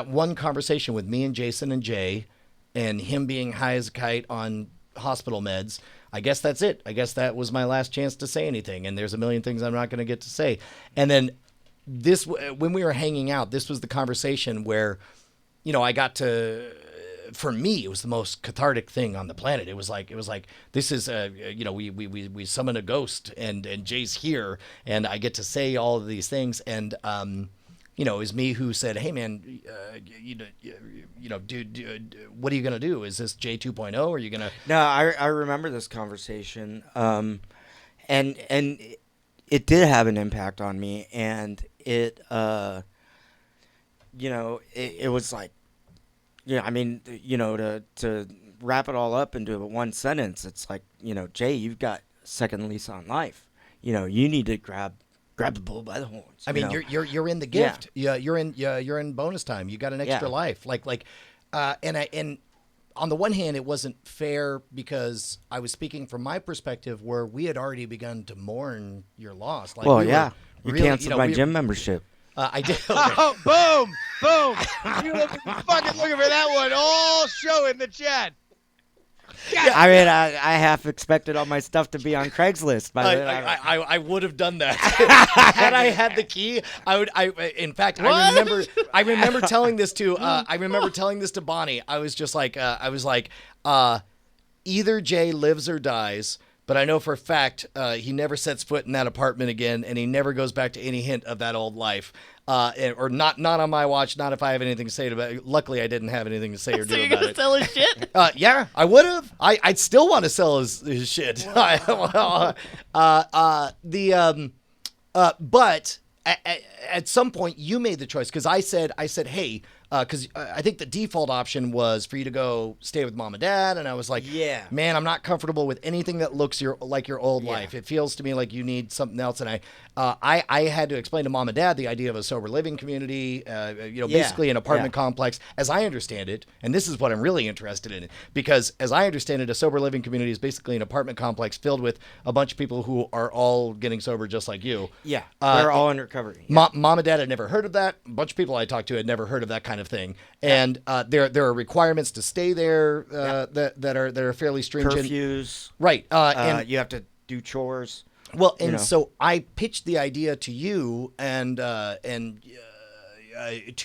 one conversation with me and Jason and Jay and him being high as a kite on hospital meds, I guess that's it. I guess that was my last chance to say anything. And there's a million things I'm not going to get to say. And then when we were hanging out, this was the conversation where, I got to for me, it was the most cathartic thing on the planet. It was like this is we summon a ghost and Jay's here and I get to say all of these things and it was me who said, hey man, dude, what are you gonna do? Is this Jay 2.0? Or are you gonna? No, I remember this conversation, and it did have an impact on me, and it was like, I mean, to wrap it all up into one sentence, it's like, Jay, you've got second lease on life. You need to grab the bull by the horns. I mean, you're in the gift. Yeah, you're in bonus time. You got an extra life. And on the one hand, it wasn't fair because I was speaking from my perspective, where we had already begun to mourn your loss. Like, you canceled my gym membership. I did. Okay. Oh, boom. You fucking looking for that one all show in the chat. Yeah. I mean, I half expected all my stuff to be on Craigslist. I would have done that had I had the key. In fact, I remember telling this to Bonnie. I was just like, either Jay lives or dies. But I know for a fact he never sets foot in that apartment again, and he never goes back to any hint of that old life. Or not on my watch, not if I have anything to say about it. Luckily, I didn't have anything to say or do about it. So you're going to sell his shit? Yeah, I would have. I'd still want to sell his shit. But at some point, you made the choice, because I said, hey, because I think the default option was for you to go stay with mom and dad, and I was like, man, I'm not comfortable with anything that looks like your old life. It feels to me like you need something else, and I had to explain to mom and dad the idea of a sober living community, basically an apartment complex, as I understand it, and this is what I'm really interested in, because as I understand it, a sober living community is basically an apartment complex filled with a bunch of people who are all getting sober just like you. Yeah, they're all in recovery. Mom and dad had never heard of that. A bunch of people I talked to had never heard of that kind of thing, and there are requirements to stay there that are fairly stringent. Curfews, right? And you have to do chores. Well, so I pitched the idea to you, and to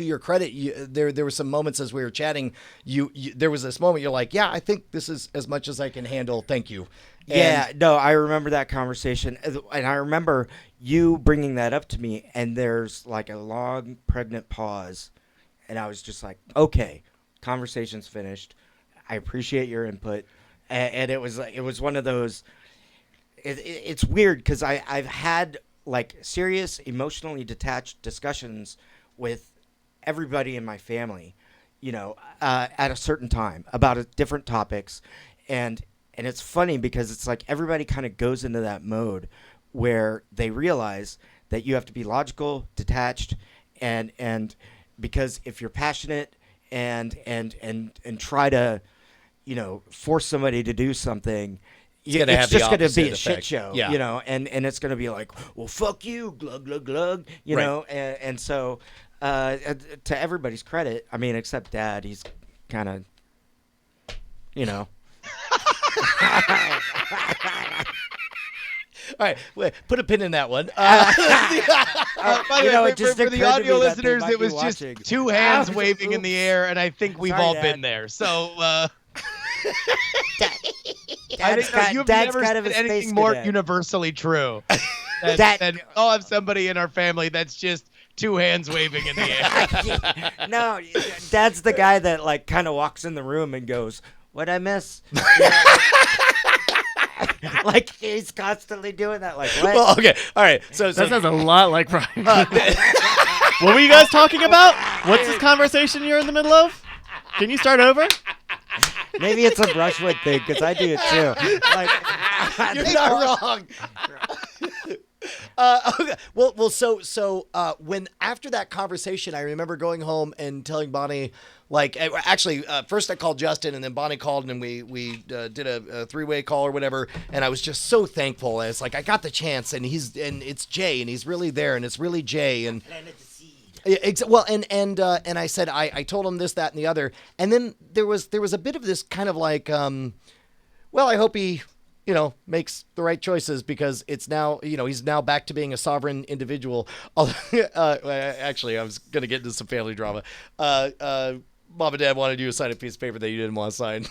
your credit, there were some moments as we were chatting. There was this moment you're like, yeah, I think this is as much as I can handle. Thank you. I remember that conversation, and I remember you bringing that up to me, and there's like a long pregnant pause, and I was just like, okay, conversation's finished. I appreciate your input, and it was one of those. It's weird because I've had like serious emotionally detached discussions with everybody in my family, at a certain time about different topics, and it's funny because it's like everybody kind of goes into that mode where they realize that you have to be logical, detached, and because if you're passionate and try to, force somebody to do something, it's just going to be a shit show, and it's going to be like, well, fuck you, glug, glug, glug, know, and so to everybody's credit, I mean, except Dad, he's kind of, All right, wait, put a pin in that one. By the way, for the audio listeners, it was just two hands waving in the air, and I think we've all been there. So, I think you've never said anything more universally true than I'll have somebody in our family that's just two hands waving in the air. No, Dad's the guy that like kind of walks in the room and goes, "What'd I miss?" Like he's constantly doing that. Like, what? Well, okay, all right. So that sounds a lot like Brian. What were you guys talking about? What's this conversation you're in the middle of? Can you start over? Maybe it's a Brushwood thing because I do it too. Like, you're not wrong. Okay. Well, so when after that conversation, I remember going home and telling Bonnie, like, actually, first I called Justin, and then Bonnie called, and we did a three-way call or whatever, and I was just so thankful. It's like I got the chance, and it's Jay, and he's really there, and it's really Jay, and well, and I said I told him this, that, and the other, and then there was a bit of this kind of like, well, I hope he, makes the right choices because it's now, he's now back to being a sovereign individual. Actually, I was gonna get into some family drama. mom and dad wanted you to sign a piece of paper that you didn't want to sign,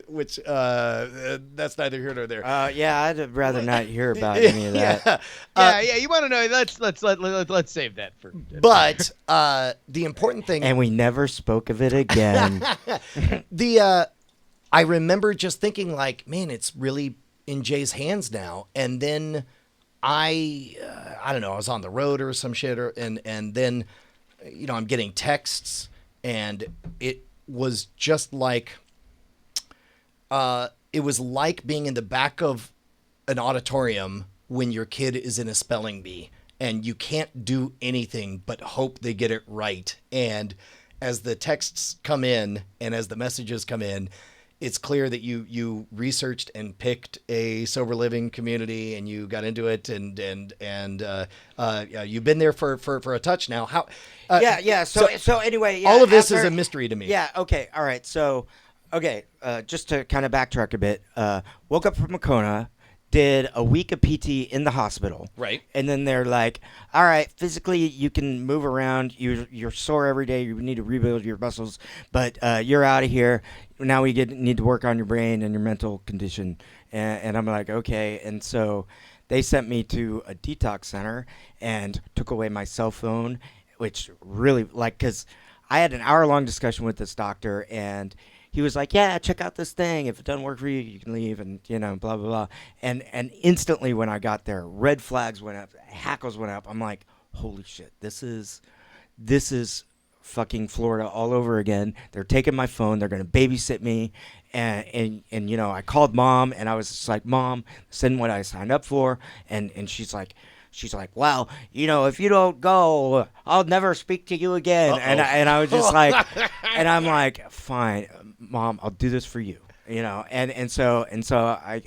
which that's neither here nor there. Yeah, I'd rather not hear about any of that. Yeah, you want to know? Let's save that for. But the important thing, And we never spoke of it again. I remember just thinking like, man, it's really in Jay's hands now. And then I don't know, I was on the road or some shit, and then, I'm getting texts, and it was just like, it was like being in the back of an auditorium when your kid is in a spelling bee and you can't do anything but hope they get it right. And as the texts come in and as the messages come in, it's clear that you researched and picked a sober living community and you got into it and you've been there for a touch now. How? So anyway, yeah, all of this is a mystery to me. Yeah. Okay. All right. So, okay. Just to kind of backtrack a bit, woke up from Makona, did a week of PT in the hospital. Right. And then they're like, all right, physically you can move around. You're sore every day. You need to rebuild your muscles, but you're out of here. Now we need to work on your brain and your mental condition. And I'm like, okay. And so they sent me to a detox center and took away my cell phone, which really, because I had an hour-long discussion with this doctor, and he was like, yeah, check out this thing. If it doesn't work for you, you can leave, and, blah, blah, blah. And instantly when I got there, red flags went up, hackles went up. I'm like, holy shit, this is fucking Florida all over again. They're taking my phone. They're going to babysit me. And I called Mom, and I was just like, Mom, send what I signed up for. And she's like, well, if you don't go, I'll never speak to you again. And I was just like, and I'm like, fine, Mom, I'll do this for you, And so I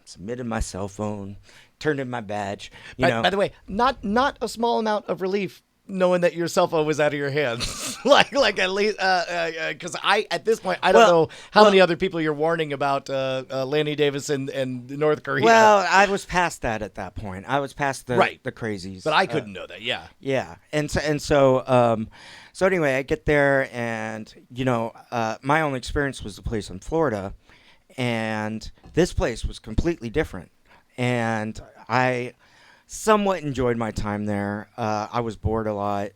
submitted my cell phone, turned in my badge. By the way, not a small amount of relief knowing that your cell phone was out of your hands. like at least because at this point I don't know how many other people you're warning about Lanny Davis and North Korea. Well, I was past that at that point. I was past the crazies. But I couldn't know that. Yeah. Yeah. So anyway, I get there, and my only experience was the place in Florida, and this place was completely different, and I somewhat enjoyed my time there. I was bored a lot.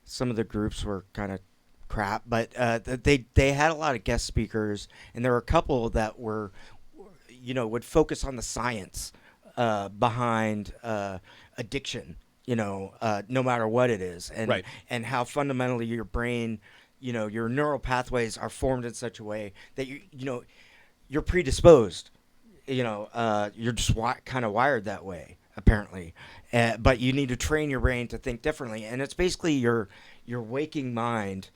Some of the groups were kind of crap, but they had a lot of guest speakers, and there were a couple that were, would focus on the science behind addiction. No matter what it is, and how fundamentally your brain, your neural pathways are formed in such a way that you're predisposed. You're just kind of wired that way, apparently. But you need to train your brain to think differently, and it's basically your waking mind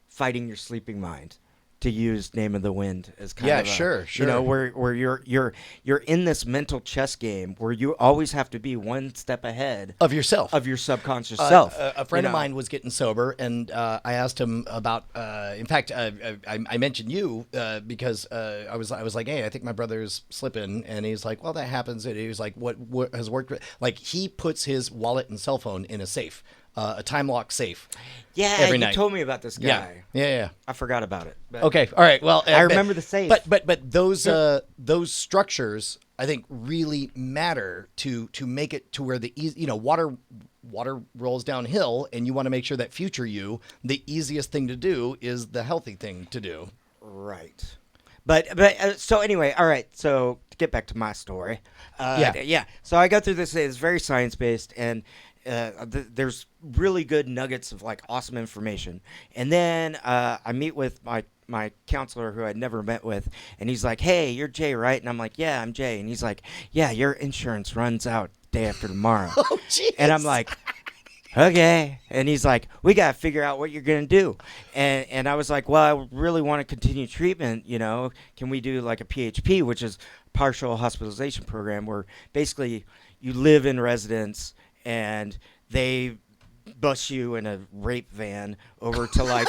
fighting your sleeping mind, to use Name of the Wind as kind of sure. Where you're in this mental chess game where you always have to be one step ahead of yourself, of your subconscious self. A friend of mine was getting sober, and I asked him about. In fact, I mentioned you because I was like, hey, I think my brother's slipping, and he's like, well, that happens. And he was like, what has worked? Like, he puts his wallet and cell phone in a safe. A time lock safe. Yeah, every you night. told me about this guy. Yeah. I forgot about it. Okay, all right. Well, I remember the safe. But those structures, I think, really matter to make it to where the water rolls downhill, and you want to make sure that future you, the easiest thing to do is the healthy thing to do. Right. But so anyway, all right. So to get back to my story, So I go through this. It's very science based, and there's really good nuggets of like awesome information. And then I meet with my counselor who I'd never met with, and he's like, hey, you're Jay, right? And I'm like, yeah, I'm Jay. And he's like, yeah, your insurance runs out day after tomorrow. Oh, jeez. And I'm like, okay. And he's like, we got to figure out what you're going to do. And I was like, well, I really want to continue treatment. Can we do like a PHP, which is partial hospitalization program, where basically you live in residence and they bus you in a rape van over to like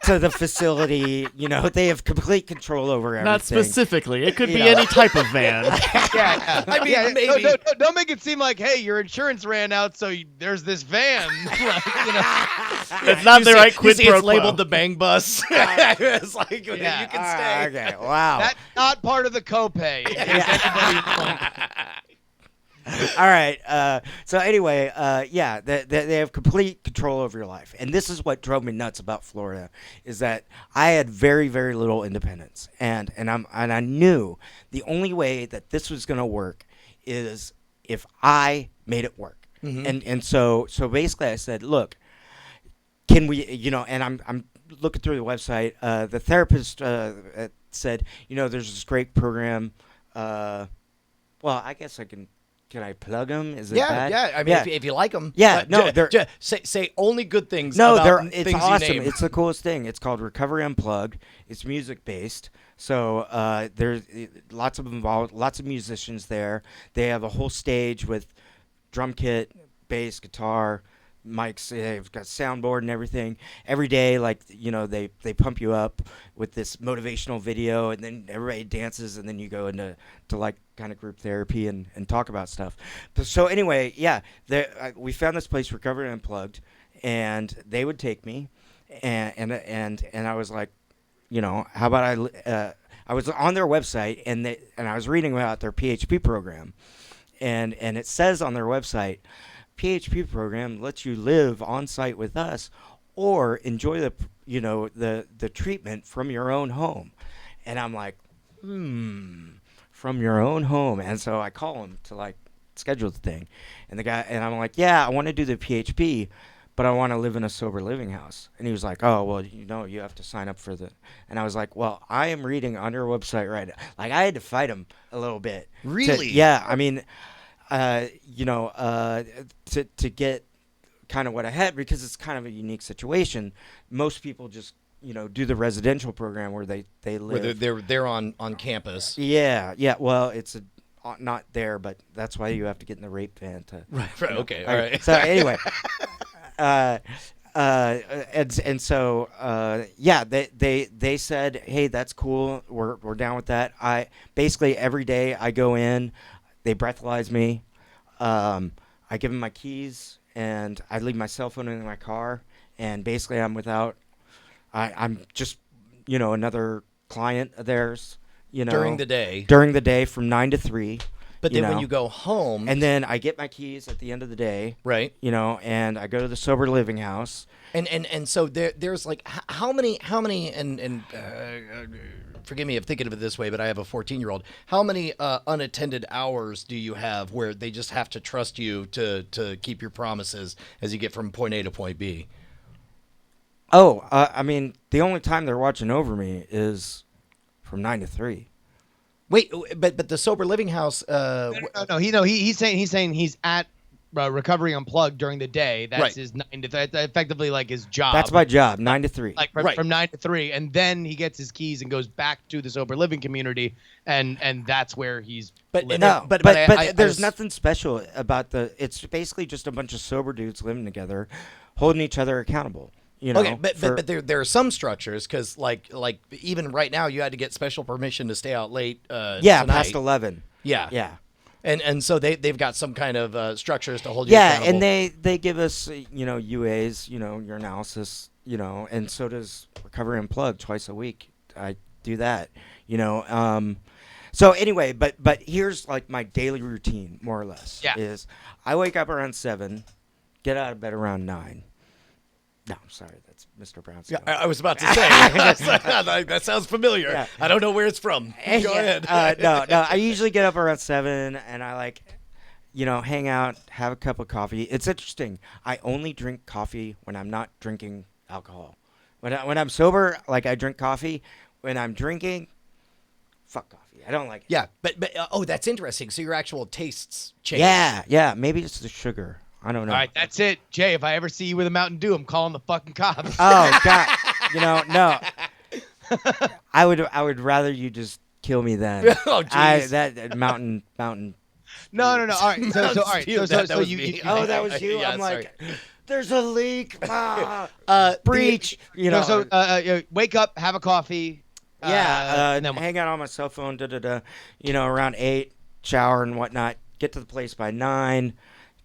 to the facility. They have complete control over everything. Not specifically. It could be any type of van. Yeah. I mean, maybe. Don't make it seem like, hey, your insurance ran out, so there's this van. It's not the right quid You see pro it's labeled quo. the bang bus. It's like, you can stay. Okay. Wow. That's not part of the copay. In case anybody- All right. So anyway, yeah, they have complete control over your life, and this is what drove me nuts about Florida, is that I had very, very little independence, and I knew the only way that this was going to work is if I made it work, and so basically I said, look, can we, and I'm looking through the website. The therapist said, there's this great program. Well, I guess I can. Can I plug them? Is it bad? Yeah. I mean, if you like them, say only good things. No, about it's things awesome. You name. It's the coolest thing. It's called Recovery Unplugged. It's music based. So there's lots of involved, lots of musicians there. They have a whole stage with drum kit, bass, guitar, mics. They've got soundboard and everything. Every day, they pump you up with this motivational video, and then everybody dances, and then you go into kind of group therapy and talk about stuff. So anyway, yeah, we found this place, Recovery Unplugged, and they would take me, and I was like, how about I was on their website, and I was reading about their PHP program, and it says on their website, PHP program lets you live on site with us, or enjoy the treatment from your own home, and I'm like, from your own home. And so I call him to schedule the thing, and I'm like, yeah, I want to do the PHP, but I want to live in a sober living house. And he was like, oh, well, you have to sign up for the. And I was like, well, I am reading on your website right now. I had to fight him a little bit. Really? Yeah, I mean, to get kind of what I had, because it's kind of a unique situation. Most people just do the residential program where they live. Where they're on campus. Yeah. Well, it's not there, but that's why you have to get in the rape van to. Right. Okay. All right. So anyway, and so yeah, they said, hey, that's cool. We're down with that. I basically every day I go in, they breathalyze me. I give them my keys, and I leave my cell phone in my car, and basically I'm just, another client of theirs, During the day. During the day from 9 to 3. But then when you go home. And then I get my keys at the end of the day. Right. And I go to the sober living house. And so there's how many and forgive me if thinking of it this way, but I have a 14-year-old. How many unattended hours do you have where they just have to trust you to keep your promises as you get from point A to point B? Oh, I mean, the only time they're watching over me is from 9 to 3. Wait, but the sober living house. No. He's saying he's at Recovery Unplugged during the day. That's Right. his 9 to that's effectively like his job. That's my job, 9 to 3. Like from 9 to 3, and then he gets his keys and goes back to the sober living community, and that's where he's. But living. no, But I there's was- nothing special about it's basically just a bunch of sober dudes living together, holding each other accountable. Okay, but there are some structures because like even right now you had to get special permission to stay out late. yeah, tonight. past 11. Yeah. And so they've got some kind of structures to hold you Yeah, accountable. and they give us UAs, your analysis, and so does Recovery Unplugged twice a week. I do that, So anyway, but here's my daily routine, more or less. Yeah. Is I wake up around 7, get out of bed around 9. No, I'm sorry, that's Mr. Brown's. Yeah, I was about to say that sounds familiar. Yeah. I don't know where it's from. Go ahead. No. I usually get up around 7, and I hang out, have a cup of coffee. It's interesting. I only drink coffee when I'm not drinking alcohol. When I'm sober, I drink coffee. When I'm drinking, fuck coffee. I don't like it. Yeah, but that's interesting. So your actual tastes change. Yeah. Maybe it's the sugar. I don't know. All right, that's it, Jay. If I ever see you with a Mountain Dew, I'm calling the fucking cops. Oh God. No. I would rather you just kill me than. Oh, jeez. That mountain. No. All right. So all right. Dude, So that was you. me. Oh, that was you. Yeah, I'm sorry. like, there's a leak. Breach. Wake up, have a coffee. And then hang out on my cell phone. Around 8, shower and whatnot. Get to the place by 9.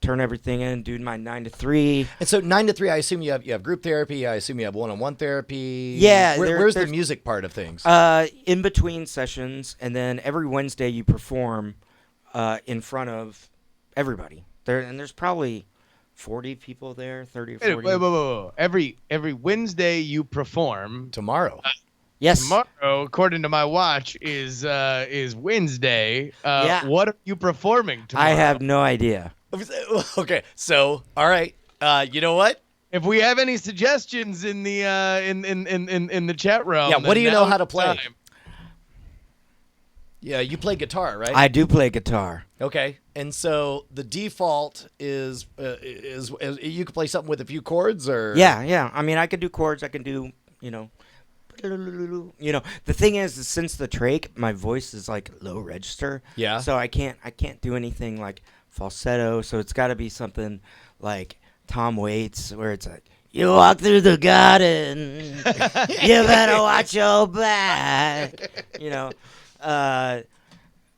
turn everything in, do my 9 to 3. And so 9 to 3, I assume you have group therapy. I assume you have one-on-one therapy. Yeah, where's the there's- music part of things? In between sessions, and then every Wednesday you perform in front of everybody. There's probably 40 people there, 30 or 40. Wait. Every Wednesday you perform. Tomorrow. Yes. Tomorrow, according to my watch, is Wednesday. Yeah. What are you performing tomorrow? I have no idea. Okay, so all right. You know what? If we have any suggestions in the in the chat room, Yeah, what then do you know now's how to the play? time. Yeah, you play guitar, right? I do play guitar. Okay, and so the default is you can play something with a few chords, or Yeah. I mean, I can do chords. I can do, the thing is since the trach, my voice is like low register. Yeah. So I can't do anything like falsetto. So it's got to be something like Tom Waits, where it's like, you walk through the garden, you better watch your back.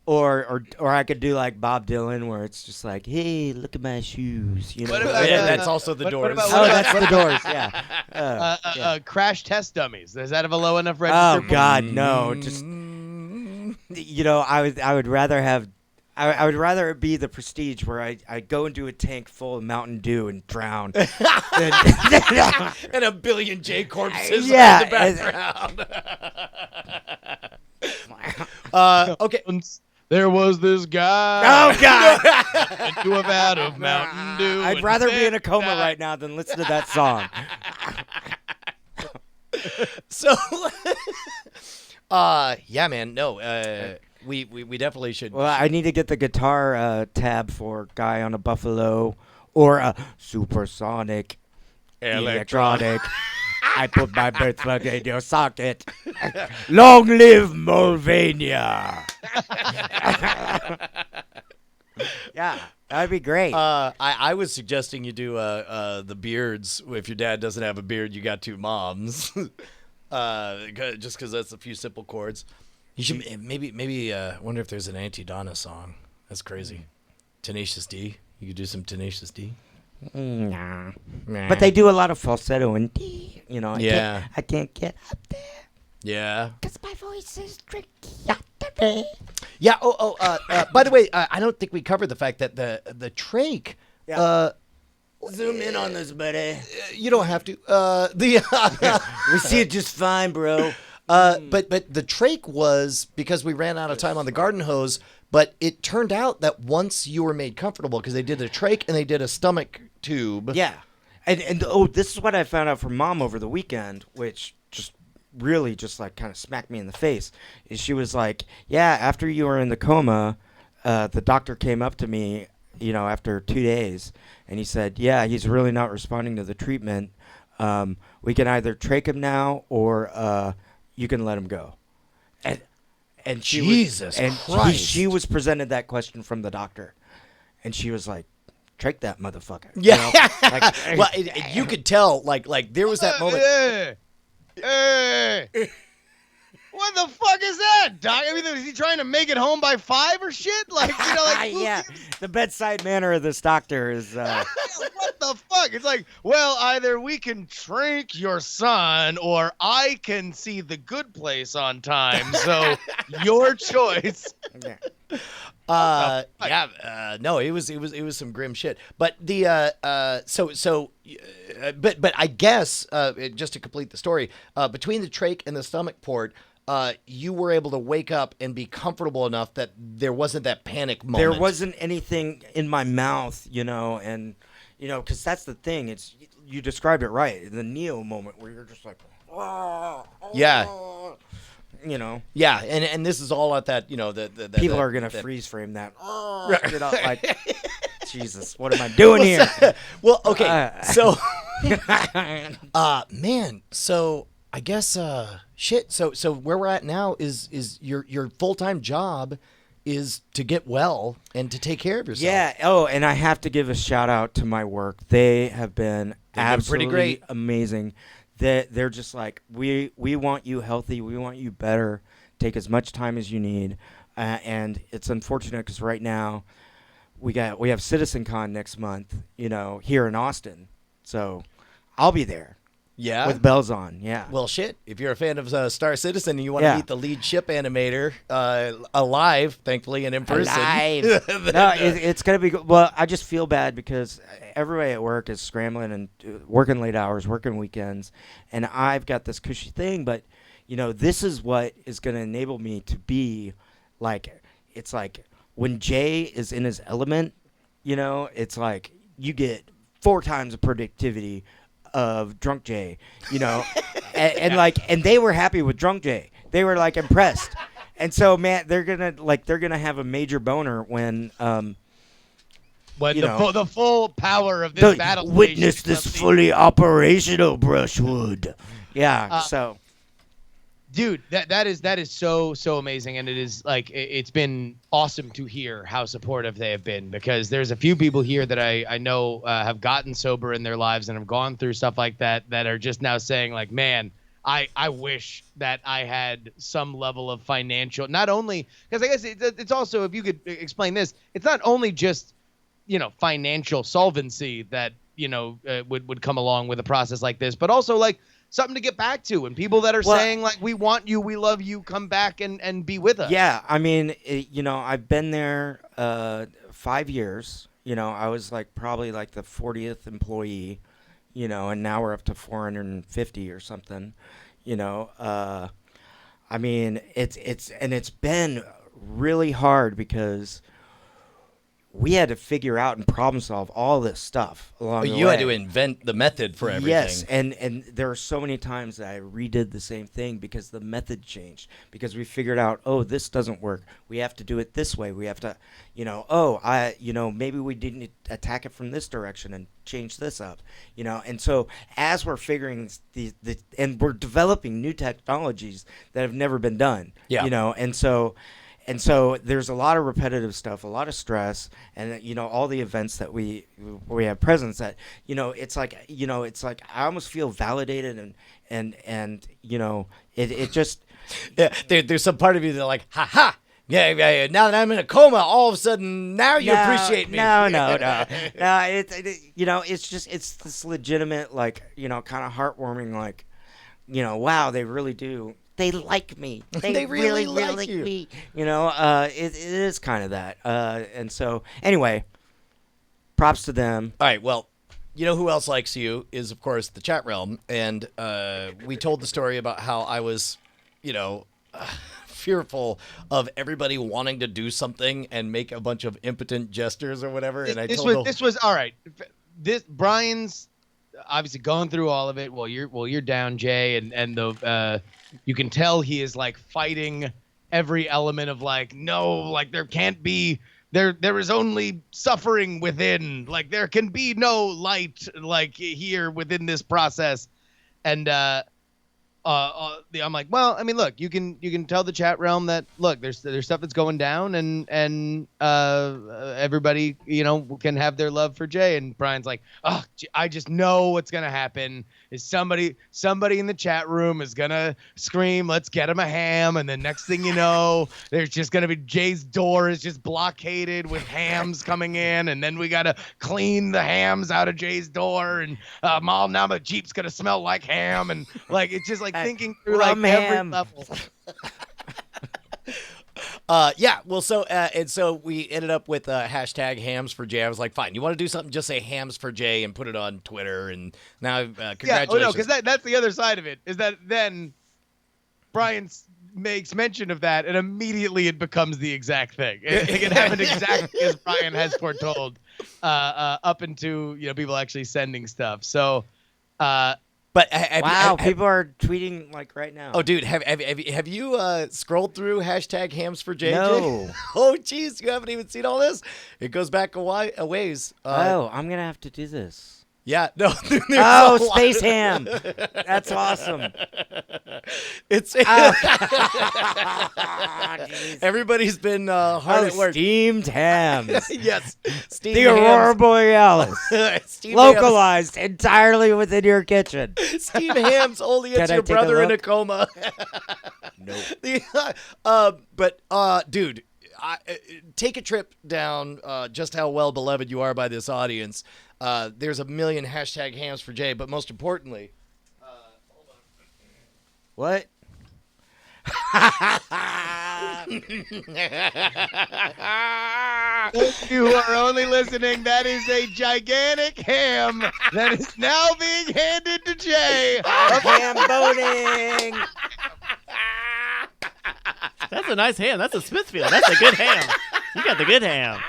Or I could do like Bob Dylan, where it's just like, hey, look at my shoes. What about- Yeah, that's also the what Doors. about- Oh, that's the Doors. Yeah. Yeah. Crash test dummies. Does that have a low enough register? Oh God, no! Just I would rather have. I would rather it be the Prestige, where I go into a tank full of Mountain Dew and drown. And a billion J corpses Yeah, in the background. Okay. There was this guy. Oh God! Into a vat of Mountain Dew. I'd and rather be in a said coma that- right now than listen to that song. So, yeah, man. No, we definitely should. Well, I need to get the guitar tab for Guy on a Buffalo or a Supersonic Electronic. I put my birth plug in your socket. Long live Mulvania. Yeah, that'd be great. I was suggesting you do the beards. If your dad doesn't have a beard, you got two moms. Just because that's a few simple chords. You should maybe wonder if there's an Anti-Donna song. That's crazy. Tenacious D. You could do some Tenacious D. Nah. But they do a lot of falsetto and D. Yeah. I can't get up there Yeah. because my voice is tricky. Yeah. By the way, I don't think we covered the fact that the trach. Yeah. Zoom in on this, buddy. You don't have to. We see it just fine, bro. But the trach was because we ran out of time on the garden hose. But it turned out that once you were made comfortable, because they did a trach and they did a stomach tube. Yeah. And this is what I found out from Mom over the weekend, which just really just like kind of smacked me in the face. Is she was like, yeah, after you were in the coma, the doctor came up to me, after 2 days, and he said, yeah, he's really not responding to the treatment. We can either trach him now or you can let him go. And she Jesus Christ. she was presented that question from the doctor, and she was like, "Trach that motherfucker." Yeah. Like, Well, you could tell, like there was that moment. Hey. What the fuck is that, Doc? I mean, is he trying to make it home by 5 or shit? Like, who yeah, gives- the bedside manner of this doctor is. What the fuck? It's like, well, either we can trach your son or I can see The Good Place on time. So your choice. No, it was some grim shit. But the but I guess just to complete the story, between the trach and the stomach port, you were able to wake up and be comfortable enough that there wasn't that panic moment. There wasn't anything in my mouth, and because that's the thing. It's you described it right. The Neo moment where you're just like, Yeah. Yeah, and this is all at that, the people are gonna freeze frame that. Like, Jesus, what am I doing here? Well, okay, so, man, so I guess, shit. So where we're at now is your full-time job is to get well and to take care of yourself. Yeah. Oh, and I have to give a shout out to my work. They have been absolutely pretty great. amazing. They're just like, we want you healthy. We want you better. Take as much time as you need. And it's unfortunate because right now we have CitizenCon next month, here in Austin. So I'll be there. Yeah. With bells on, yeah. Well, shit. If you're a fan of Star Citizen and you want to Yeah. meet the lead ship animator alive, thankfully, and in person. Alive. then, No, it's going to be good. Well, I just feel bad because everybody at work is scrambling and working late hours, working weekends, and I've got this cushy thing, but, this is what is going to enable me to be like, it's like when Jay is in his element, it's like you get 4 times the productivity of Drunk Jay, and they were happy with Drunk Jay. They were like impressed. And so, man, they're gonna have a major boner when the full power of this battle witness station this comes in. fully operational Brushwood. Yeah. So, dude, that is so amazing, and it is like it's been awesome to hear how supportive they have been, because there's a few people here that I know have gotten sober in their lives and have gone through stuff like that are just now saying like, man, I wish that I had some level of financial, not only because I guess it's also, if you could explain this, it's not only just financial solvency that would come along with a process like this, but also like something to get back to, and people that are saying like, we want you, we love you, come back and be with us. yeah, I mean, I've been there 5 years. I was like probably like the 40th employee, and now we're up to 450 or something. I mean, it's been really hard because we had to figure out and problem solve all this stuff along the way. You had to invent the method for everything. Yes, and there are so many times that I redid the same thing because the method changed. Because we figured out, this doesn't work. We have to do it this way. We have to, maybe we didn't attack it from this direction and change this up. And so as we're figuring and we're developing new technologies that have never been done. Yeah. And so there's a lot of repetitive stuff, a lot of stress, and all the events that we have presence at. It's like I almost feel validated and it just There's some part of you that like, ha ha. Yeah. Now that I'm in a coma, all of a sudden now you appreciate me. No. It's this legitimate like kind of heartwarming like wow, they really do. They like me. They really like you. me. It is kind of that. And so, anyway, props to them. All right, well, who else likes you is, of course, the chat realm. And we told the story about how I was, fearful of everybody wanting to do something and make a bunch of impotent gestures or whatever. And This was all right. Brian's obviously going through all of it. Well, you're down, Jay, and the you can tell he is like fighting every element of like, no, like there can't be, there is only suffering within, like there can be no light like here within this process. And I'm like, well, I mean, look, you can tell the chat realm that, look, there's stuff that's going down, and everybody, can have their love for Jay. And Brian's like, oh, I just know what's gonna happen is somebody in the chat room is gonna scream, let's get him a ham, and then next thing you know, there's just gonna be Jay's door is just blockaded with hams coming in, and then we gotta clean the hams out of Jay's door, and now my Jeep's gonna smell like ham, and like it's just like thinking through like every level. Yeah, well, so we ended up with hashtag hams for Jay. I was like, fine, you want to do something, just say hams for Jay and put it on Twitter. And now, congratulations. Yeah, no, because that's the other side of it, is that then Brian makes mention of that, and immediately it becomes the exact thing. It can happen exactly as Brian has foretold, up into people actually sending stuff. So, but people are tweeting like right now. Oh, dude, have you scrolled through hashtag hams for Jay? No. Oh, geez, you haven't even seen all this? It goes back a ways. I'm gonna have to do this. Yeah, no. Space ham. That's awesome. It's everybody's been hard at work. Steamed hams. Yes, steamed the hams. Aurora Borealis, Steamed localized entirely within your kitchen. Steamed hams only Can it's I your take a brother in a look? coma. Nope. Dude, take a trip down just how well beloved you are by this audience. There's a million hashtag hams for Jay, but most importantly, What? If you are only listening, that is a gigantic ham that is now being handed to Jay. Ham boning. That's a nice ham. That's a Smithfield. That's a good ham. You got the good ham.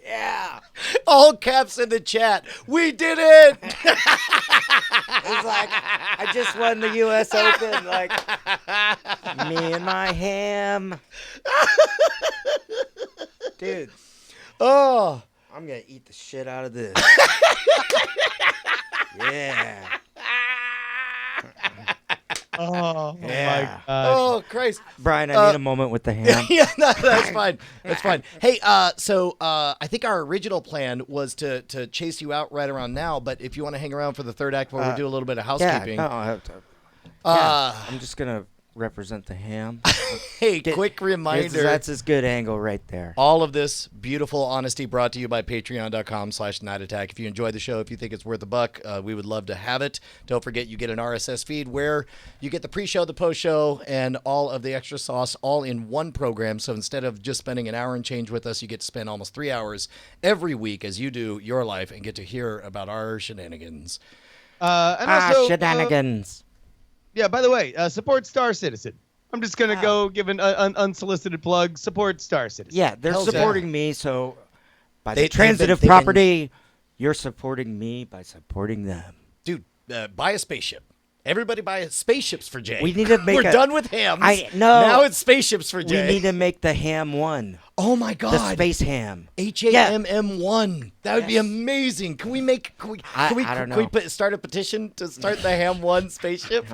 Yeah. all caps in the chat. We did it. It's like, I just won the U.S. Open. Like, me and my ham. Dude, Oh. I'm going to eat the shit out of this. Yeah. Oh, Yeah. my gosh. Oh, Christ. Brian, I need a moment with the ham. Yeah, no, that's fine. That's fine. Hey, so I think our original plan was to chase you out right around now, but if you want to hang around for the third act while we do a little bit of housekeeping. Yeah, no, I have to. Yeah, I'm just going to represent the ham. Hey, quick reminder. That's his good angle right there. All of this beautiful honesty brought to you by patreon.com/nightattack. If you enjoyed the show, if you think it's worth a buck, we would love to have it. Don't forget you get an RSS feed where you get the pre-show, the post-show, and all of the extra sauce all in one program. So instead of just spending an hour and change with us, you get to spend almost 3 hours every week as you do your life and get to hear about our shenanigans. And also, shenanigans. yeah, by the way, support Star Citizen. I'm just going to go give an unsolicited plug. Support Star Citizen. Yeah, they're Hell's yeah. supporting me, so by They've the been transitive thinking- property, you're supporting me by supporting them. Dude, buy a spaceship. Everybody buy spaceships for Jay. We need to make We're a- done with hams. No. Now it's spaceships for We Jay. need to make the ham one. Oh my God. The space ham. HAMM1. That would be Yes. amazing. Can we make? Can we? I Can don't we know. start a petition to start the Ham1 spaceship?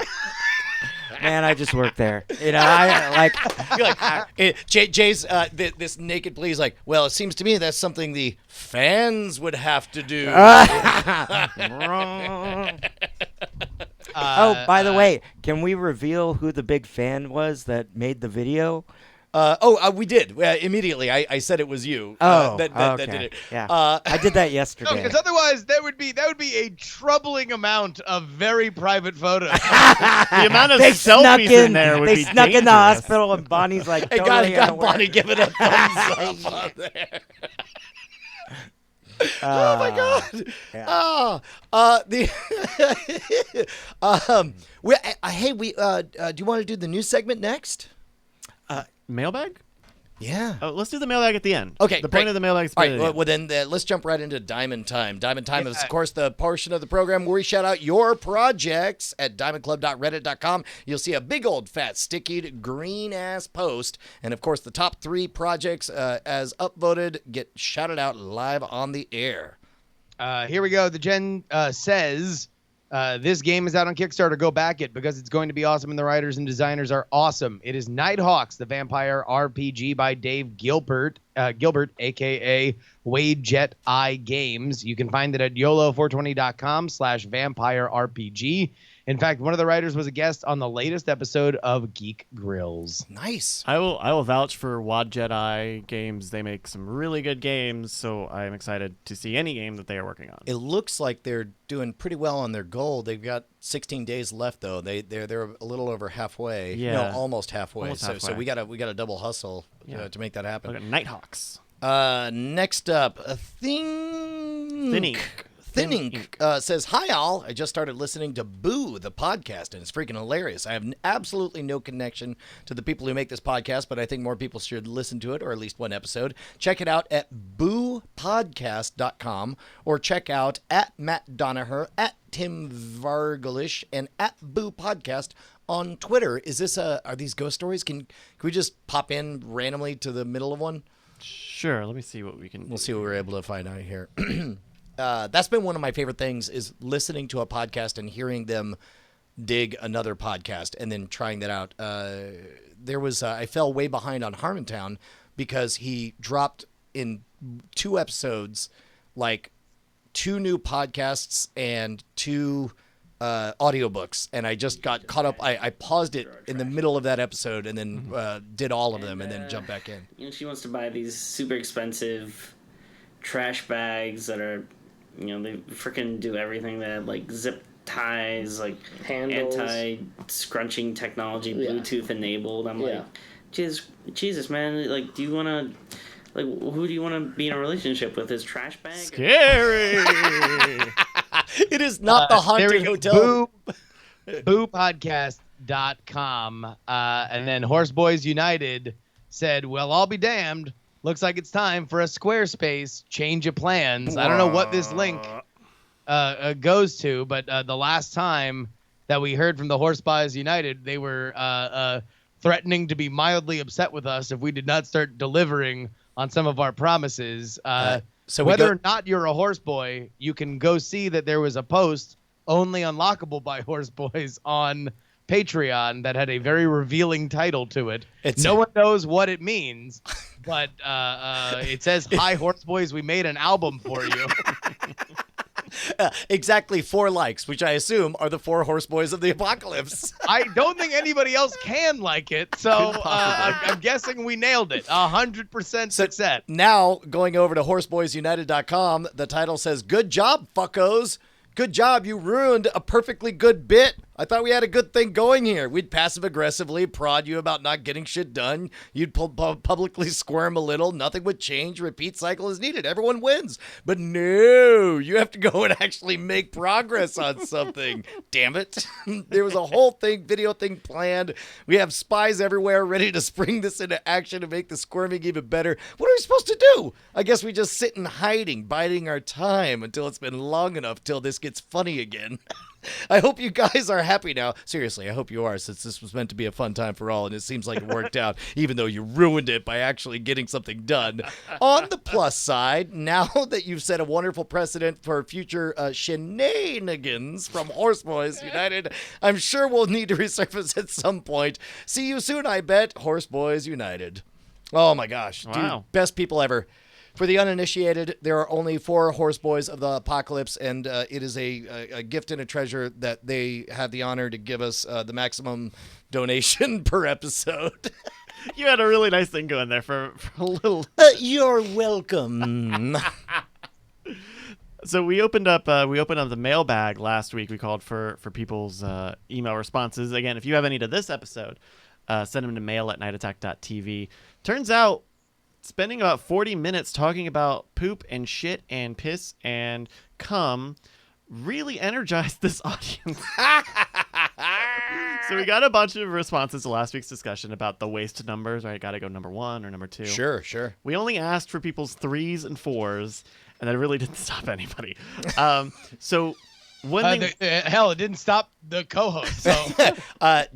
Man, I just work there. You know, I like. You're like, Jay's this naked plea is like, well, it seems to me that's something the fans would have to do. Oh, by the way, can we reveal who the big fan was that made the video? We did immediately. I said it was you. Oh, that okay. did it. Yeah, I did that yesterday. Because otherwise, that would be a troubling amount of very private photos. The amount of They selfies snuck in. there would They be snuck in the dangerous. hospital, and Bonnie's like, Hey, totally got unaware. Bonnie giving a thumbs up on there. Oh my God! yeah. Hey, do you want to do the news segment next? Mailbag? Yeah. Oh, let's do the mailbag at the end. Okay, The great. point of the mailbag is All at right. the end. Well, then let's jump right into Diamond Time. Diamond Time is, of course, the portion of the program where we shout out your projects at diamondclub.reddit.com. You'll see a big old fat sticky green ass post, and of course, the top 3 projects as upvoted get shouted out live on the air. Here we go. The Gen says, this game is out on Kickstarter. Go back it because it's going to be awesome and the writers and designers are awesome. It is Nighthawks, the vampire RPG by Dave Gilbert, a.k.a. Wade Jet Eye Games. You can find it at YOLO420.com/vampire RPG. In fact, one of the writers was a guest on the latest episode of Geek Grills. Nice. I will vouch for Wad Jedi games. They make some really good games, so I'm excited to see any game that they are working on. It looks like they're doing pretty well on their goal. They've got 16 days left though. They're a little over halfway. Yeah. No, almost halfway. Almost So halfway. we got a double hustle Yeah. to make that happen. Look at Nighthawks. Next up, a thing. Thin Ink. Thin Ink says, "Hi all, I just started listening to Boo, the podcast, and it's freaking hilarious. I have absolutely no connection to the people who make this podcast, but I think more people should listen to it, or at least one episode. Check it out at boopodcast.com, or check out at Matt Donaher, at Tim Vargalish, and at Boo Podcast on Twitter." Is this are these ghost stories? Can we just pop in randomly to the middle of one? Sure, let me see what we can We'll see what we're able to find out here. That's been one of my favorite things, is listening to a podcast and hearing them dig another podcast and then trying that out. I fell way behind on Harmontown because he dropped in 2 episodes like 2 new podcasts and 2 audiobooks, and I just got caught up. I paused it in the middle of that episode and then did all of them and then jumped back in. You know, she wants to buy these super expensive trash bags that are, you know, they freaking do everything. They have like zip ties, like Handles. anti-scrunching technology, Yeah. Bluetooth enabled. I'm Yeah. like, Jesus, man, like, do you want to, like, who do you want to be in a relationship with? His trash bag? Scary. It is not the haunted hotel. Boopodcast.com. And then Horseboys United said, well, I'll be damned. Looks like it's time for a Squarespace change of plans. I don't know what this link goes to, but the last time that we heard from the Horseboys United, they were threatening to be mildly upset with us if we did not start delivering on some of our promises. So whether or not you're a horseboy, you can go see that there was a post only unlockable by horseboys on Patreon that had a very revealing title to it. No one knows what it means, but it says, "Hi Horseboys, we made an album for you." Exactly 4 likes, which I assume are the 4 Horseboys of the Apocalypse. I don't think anybody else can like it, so I'm guessing we nailed it. 100% success. Now, going over to horseboysunited.com, the title says, "Good job, fuckos. Good job, you ruined a perfectly good bit. I thought we had a good thing going here. We'd passive-aggressively prod you about not getting shit done. You'd publicly squirm a little. Nothing would change. Repeat cycle is needed. Everyone wins. But no, you have to go and actually make progress on something. Damn it. There was a whole video thing planned. We have spies everywhere ready to spring this into action to make the squirming even better. What are we supposed to do? I guess we just sit in hiding, biding our time until it's been long enough till this gets funny again." I hope you guys are happy now. Seriously, I hope you are, since this was meant to be a fun time for all, and it seems like it worked out, even though you ruined it by actually getting something done. On the plus side, now that you've set a wonderful precedent for future shenanigans from Horseboys United, I'm sure we'll need to resurface at some point. See you soon, I bet. Horseboys United. Oh my gosh. Wow. Dude, best people ever. For the uninitiated, there are only 4 Horseboys of the Apocalypse, and it is a gift and a treasure that they have the honor to give us the maximum donation per episode. You had a really nice thing going there for a little. You're welcome. So we opened up the mailbag last week. We called for people's email responses. Again, if you have any to this episode, send them to mail@nightattack.tv. Turns out, spending about 40 minutes talking about poop and shit and piss and cum really energized this audience. So we got a bunch of responses to last week's discussion about the waste numbers, right? Got to go number 1 or number 2. Sure. We only asked for people's 3s and 4s, and that really didn't stop anybody. So one thing... hell, it didn't stop the co-host. So. By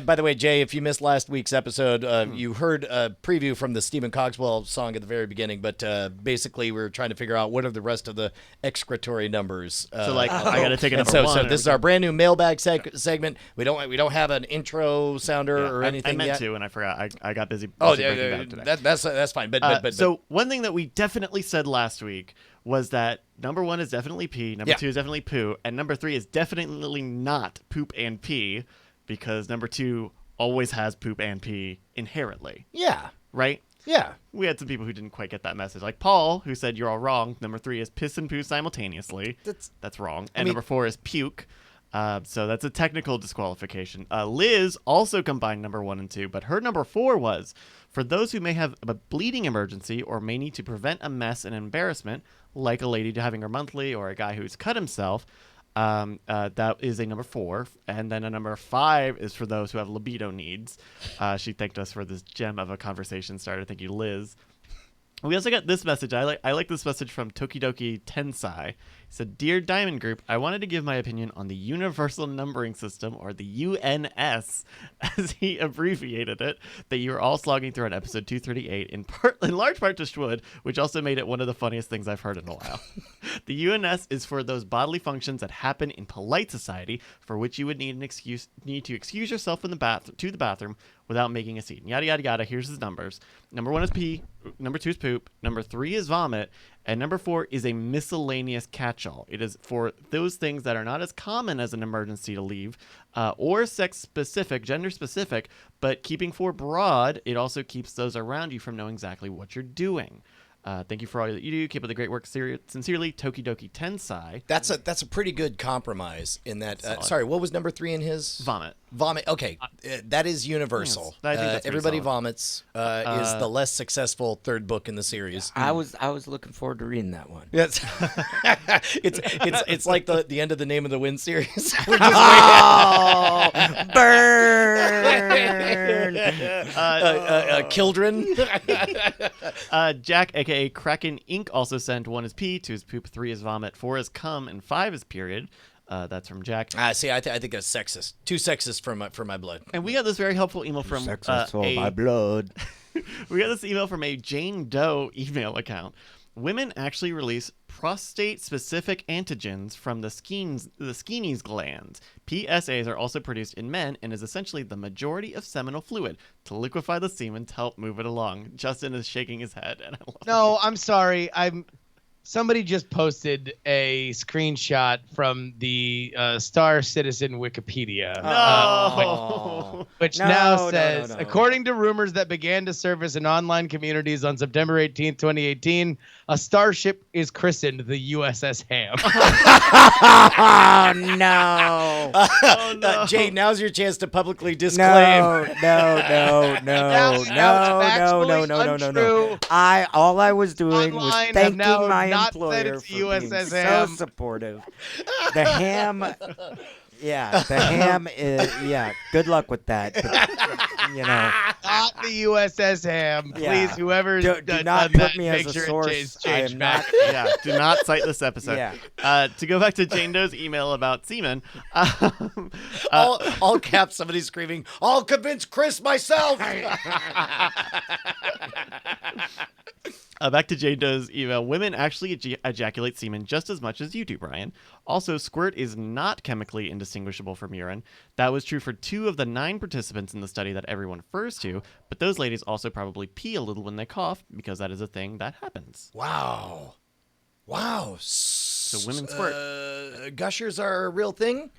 the way, Jay, if you missed last week's episode, you heard a preview from the Stephen Cogswell song at the very beginning, but basically we were trying to figure out what are the rest of the excretory numbers. So I got to take a number so, 1. So this is our brand new mailbag segment. We don't have an intro sounder or anything I meant yet. to, and I forgot. I got busy. Oh, breaking down today. That's fine. But so one thing that we definitely said last week was that number 1 is definitely pee, number 2 is definitely poo, and number 3 is definitely not poop and pee, because number 2 always has poop and pee inherently. Yeah. Right? Yeah. We had some people who didn't quite get that message. Like Paul, who said you're all wrong. Number 3 is piss and poo simultaneously. That's wrong. And number 4 is puke. So that's a technical disqualification. Liz also combined number 1 and 2, but her number 4 was, for those who may have a bleeding emergency or may need to prevent a mess and embarrassment, like a lady having her monthly or a guy who's cut himself, that is a number 4. And then a number 5 is for those who have libido needs. She thanked us for this gem of a conversation starter. Thank you, Liz. We also got this message. I like this message from Tokidoki Tensai. He said, "Dear Diamond Group, I wanted to give my opinion on the Universal Numbering System, or the UNS, as he abbreviated it, that you were all slogging through on episode 238, in large part to Schwood, which also made it one of the funniest things I've heard in a while. The UNS is for those bodily functions that happen in polite society, for which you would need to excuse yourself from to the bathroom without making a scene. Yada, yada, yada. Here's his numbers. Number 1 is pee. Number 2 is poop. Number 3 is vomit. And number 4 is a miscellaneous catch-all. It is for those things that are not as common as an emergency to leave, or sex-specific, gender-specific, but keeping 4 broad, it also keeps those around you from knowing exactly what you're doing. Thank you for all that you do. Keep up the great work. Sincerely, Tokidoki Tensai. That's a pretty good compromise in that. Sorry, what was number 3 in his? Vomit. Vomit. Okay, that is universal. Yes, I think that's Everybody solid. Vomits is the less successful third book in the series. I was looking forward to reading that one. Yes, it's like the end of the Name of the Wind series. We're just Oh, burn! Children. Jack, a.k.a. Kraken Inc. also sent 1 is pee, 2 is poop, 3 is vomit, 4 is cum, and 5 is period. That's from Jack. See, I think that's sexist. Too sexist for my blood. And we got this very helpful email from my blood. we got this email from a Jane Doe email account. Women actually release prostate-specific antigens from the Skene's glands. PSAs are also produced in men and is essentially the majority of seminal fluid to liquefy the semen to help move it along. Justin is shaking his head, and I love No, I'm sorry. Somebody just posted a screenshot from the Star Citizen Wikipedia. Which now says, according to rumors that began to surface in online communities on September 18th, 2018, a starship is christened the USS Ham. Oh, no. Jay, now's your chance to publicly disclaim. No. All I was doing was Online have thanking now my not said employer it's for being USS so Ham. supportive. The ham, yeah, the ham is, yeah. Good luck with that. But, Not the USS Ham. Please, Yeah. whoever do done not that, put me make as a sure it source. I change am back. not. Yeah, do not cite this episode. Yeah. To go back to Jane Doe's email about semen, All caps, somebody screaming, "I'll convince Chris myself." back to Jane Doe's email. Women actually ejaculate semen just as much as you do, Brian. Also, squirt is not chemically indistinguishable from urine. That was true for 2 of the 9 participants in the study that everyone refers to, but those ladies also probably pee a little when they cough because that is a thing that happens. Wow. So women squirt. Gushers are a real thing?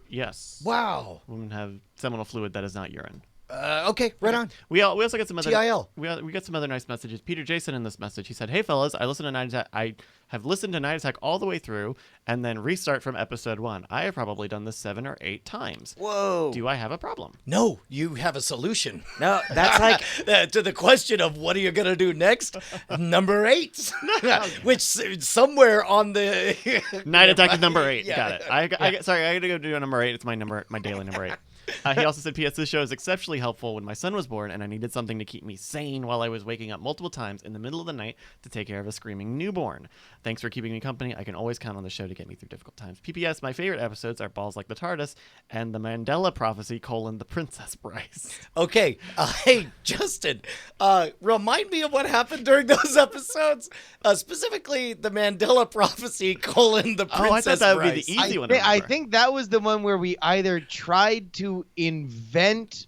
Yes. Wow. Women have seminal fluid that is not urine. Okay, right on. We also got some other TIL. We got some other nice messages. Peter Jason in this message, he said, "Hey fellas, I have listened to Night Attack all the way through and then restart from episode 1. I have probably done this 7 or 8 times. Whoa. Do I have a problem?" No, you have a solution. No, that's like To the question of what are you going to do next? Number 8. Which somewhere on the... Night Attack is number 8. Yeah. Got it. Sorry, I got to go do a number 8. It's my daily number 8. He also said, "P.S. This show is exceptionally helpful when my son was born and I needed something to keep me sane while I was waking up multiple times in the middle of the night to take care of a screaming newborn. Thanks for keeping me company. I can always count on the show to get me through difficult times. P.P.S. My favorite episodes are Balls Like the TARDIS and the Mandela Prophecy, the Princess Bryce." Okay. Hey, Justin, remind me of what happened during those episodes. Specifically, the Mandela Prophecy, the Princess I thought that would Bryce. be the easy one. to I remember. think that was the one where we either tried to invent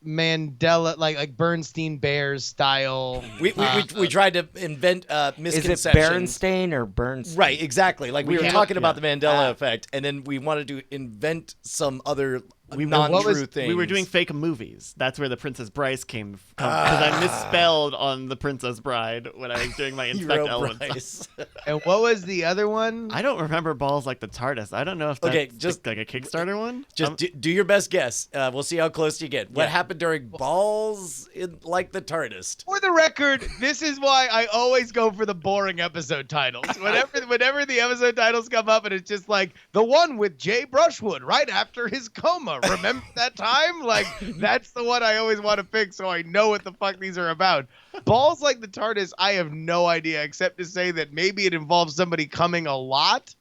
Mandela, like Bernstein Bears style. We tried to invent is misconceptions. it Berenstain or Bernstein? Right, exactly. Like we were can't- talking about yeah. the Mandela effect, and then we wanted to invent some other what non-true was- things. We were doing fake movies. That's where the Princess Bryce came from. Because I misspelled on the Princess Bride when I was doing my You Inspect wrote Elements. Bryce. And what was the other one? I don't remember Balls Like the TARDIS. I don't know if that's Okay, just- like a Kickstarter one. Just do your best guess. We'll see how close you get. What Yeah. happened during Balls like the TARDIS? For the record, this is why I always go for the boring episode titles. Whenever the episode titles come up and it's just like the one with Jay Brushwood right after his coma. Remember that time? Like that's the one I always want to pick so I know what the fuck these are about. Balls Like the TARDIS, I have no idea except to say that maybe it involves somebody coming a lot.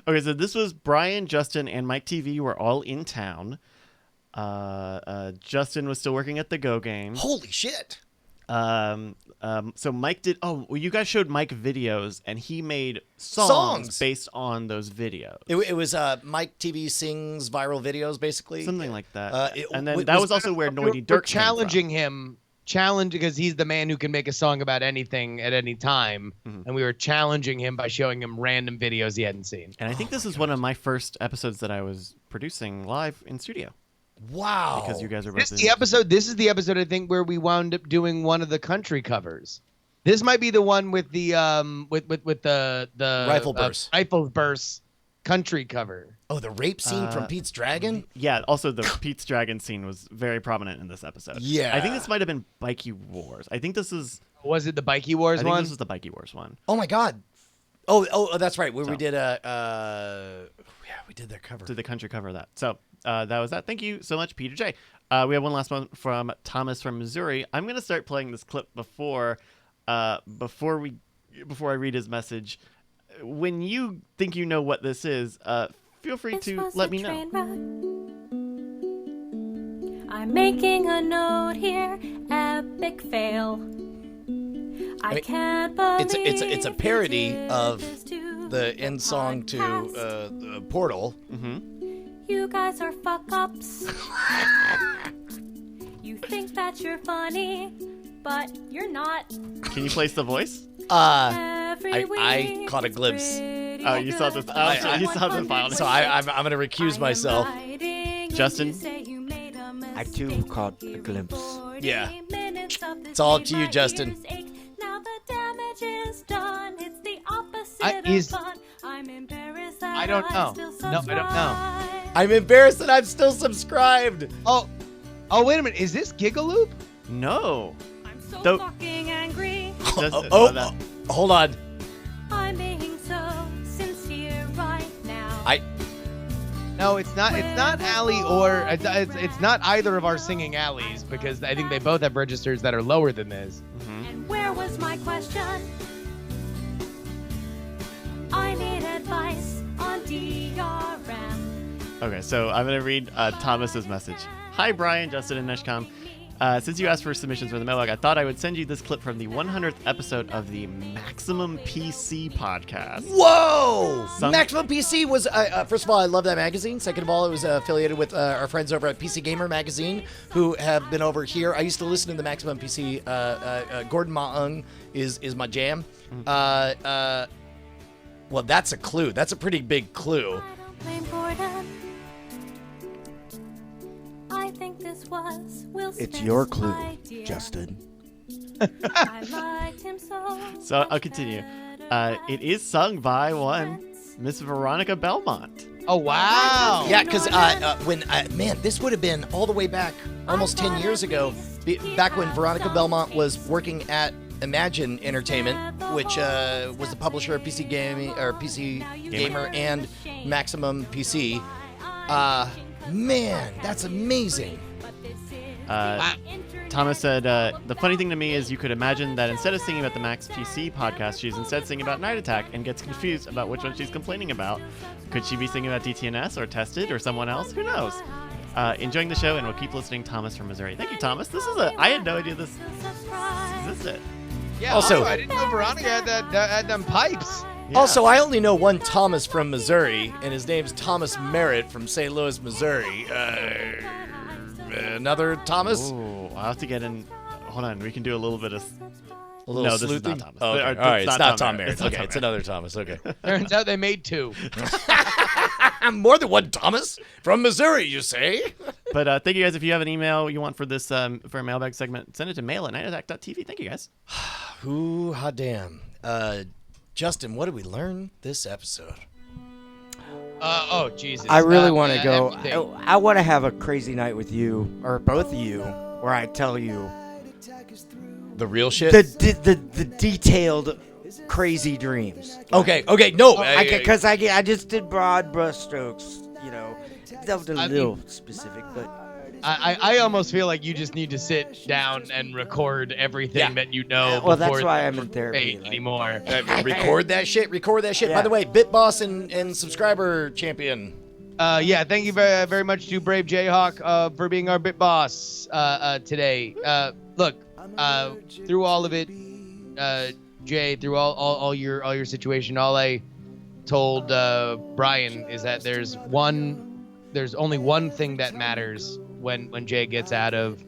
Okay, so this was Brian, Justin, and Mike TV were all in town. Justin was still working at the Go Game. Holy shit! So Mike did. Oh, well, you guys showed Mike videos, and he made songs based on those videos. It was Mike TV sings viral videos, basically. Something like that. It- and then was- that was also where Noity We're Dirk came from. challenging him challenging because he's the man who can make a song about anything at any time, and we were challenging him by showing him random videos he hadn't seen. And I think this is one of my first episodes that I was producing live in studio. Wow. Because you guys are This both is the episode I think where we wound up doing one of the country covers. This might be the one with the with the Rifle Burst. Rifle Burst country cover. Oh, the rape scene from Pete's Dragon? Yeah, also the Pete's Dragon scene was very prominent in this episode. Yeah. I think this might have been Bikey Wars. I think this is... Was it the Bikey Wars I think one? this was the Bikey Wars one. Oh, my God. Oh, that's right. Where we did we did their cover. Did the country cover of that. So that was that. Thank you so much, Peter J. We have one last one from Thomas from Missouri. I'm going to start playing this clip before I read his message. When you think you know what this is, feel free to let me know. I'm making a note here, epic fail. I can't believe it's a parody of the end song to Portal. You guys are fuck-ups. You think that you're funny, but you're not. Can you place the voice? I caught a glimpse. Oh, you saw this. You saw the file. So I'm going to recuse myself. Justin? I too caught a glimpse. Yeah. It's all up to you, Justin. Now the damage is done. It's the opposite is- of fun. I'm embarrassed that I don't know. No, I don't know. I'm embarrassed that I'm still subscribed. Oh, wait a minute. Is this Gigaloop? No. I'm so Don't- fucking angry. Justin, Hold on. I'm being so sincere right now. No, it's not. It's not Allie or it's not either of our singing Allies because I think they both have registers that are lower than this. And where was my question? I need advice on DRM. Okay, so I'm going to read Thomas's message. Hi, Brian, Justin, and Neshcom. Since you asked for submissions for the mailbag, I thought I would send you this clip from the 100th episode of the Maximum PC podcast. Whoa! Some- Maximum PC was, first of all, I love that magazine. Second of all, it was affiliated with our friends over at PC Gamer Magazine who have been over here. I used to listen to the Maximum PC. Gordon Maung is my jam. Well, that's a clue. That's a pretty big clue. I don't blame Gordon. I think this was Will Smith's It's your clue, idea. Justin. I liked him So I'll continue. It is sung by one Miss Veronica Belmont. Oh wow! Yeah, because man, this would have been all the way back almost 10 years ago, back when Veronica Belmont was working at Imagine Entertainment, which was the publisher of PC Gaming or PC Gamer and Maximum PC. Man, that's amazing. Thomas said, the funny thing to me is you could imagine that instead of singing about the Max PC podcast, she's instead singing about Night Attack and gets confused about which one she's complaining about. Could she be singing about DTNS or Tested or someone else? Who knows? Enjoying the show, and we'll keep listening. Thomas from Missouri. Thank you, Thomas. I had no idea this existed. Yeah. Also- I didn't know Veronica had them pipes. Yeah. Also, I only know one Thomas from Missouri, and his name's Thomas Merritt from St. Louis, Missouri. Another Thomas? Ooh, I'll have to get in. Hold on, we can do a little bit of. A little No, this is sleuthing? not Thomas. Oh, okay. Or- All right, it's not Tom Merritt. Merritt. Okay, it's another Thomas. Okay. Turns out they made two. More than one Thomas from Missouri, you say? But thank you guys. If you have an email you want for this for a mailbag segment, send it to mail@nightattack.tv. Thank you guys. Ooh, hot damn. Justin, what did we learn this episode? Oh Jesus! I really want to go. everything. I want to have a crazy night with you, or both of you, where I tell you The real shit? the detailed crazy dreams. Okay, no. Because I just did broad brushstrokes, that was a little specific, but I almost feel like you just need to sit down and record everything that you know. well, that's before why the I'm in therapy. debate anymore. Record that shit. Yeah. By the way, BitBoss and subscriber champion. Yeah, thank you very, very much to Brave Jayhawk for being our bit boss today. Look, through all of it, Jay, through all your situation, all I told Brian is that there's only one thing that matters when Jay gets out of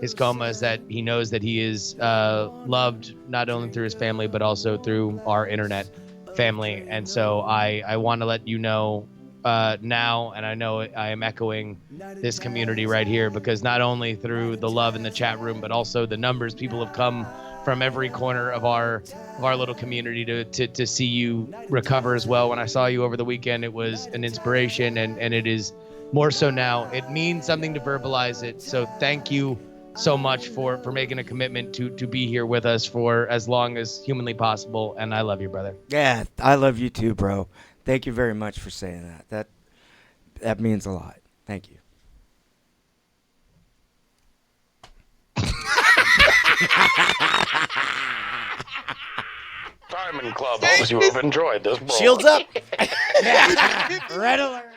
his coma is that he knows that he is loved not only through his family but also through our internet family. And so I want to let you know now, and I know I am echoing this community right here, because not only through the love in the chat room but also the numbers, people have come from every corner of our little community to see you recover as well. When I saw you over the weekend, it was an inspiration, and it is more so now. It means something to verbalize it. So thank you so much for making a commitment to be here with us for as long as humanly possible. And I love you, brother. Yeah, I love you too, bro. Thank you very much for saying that. That means a lot. Thank you. Diamond Club hopes you have enjoyed this. Shields up. Red alert.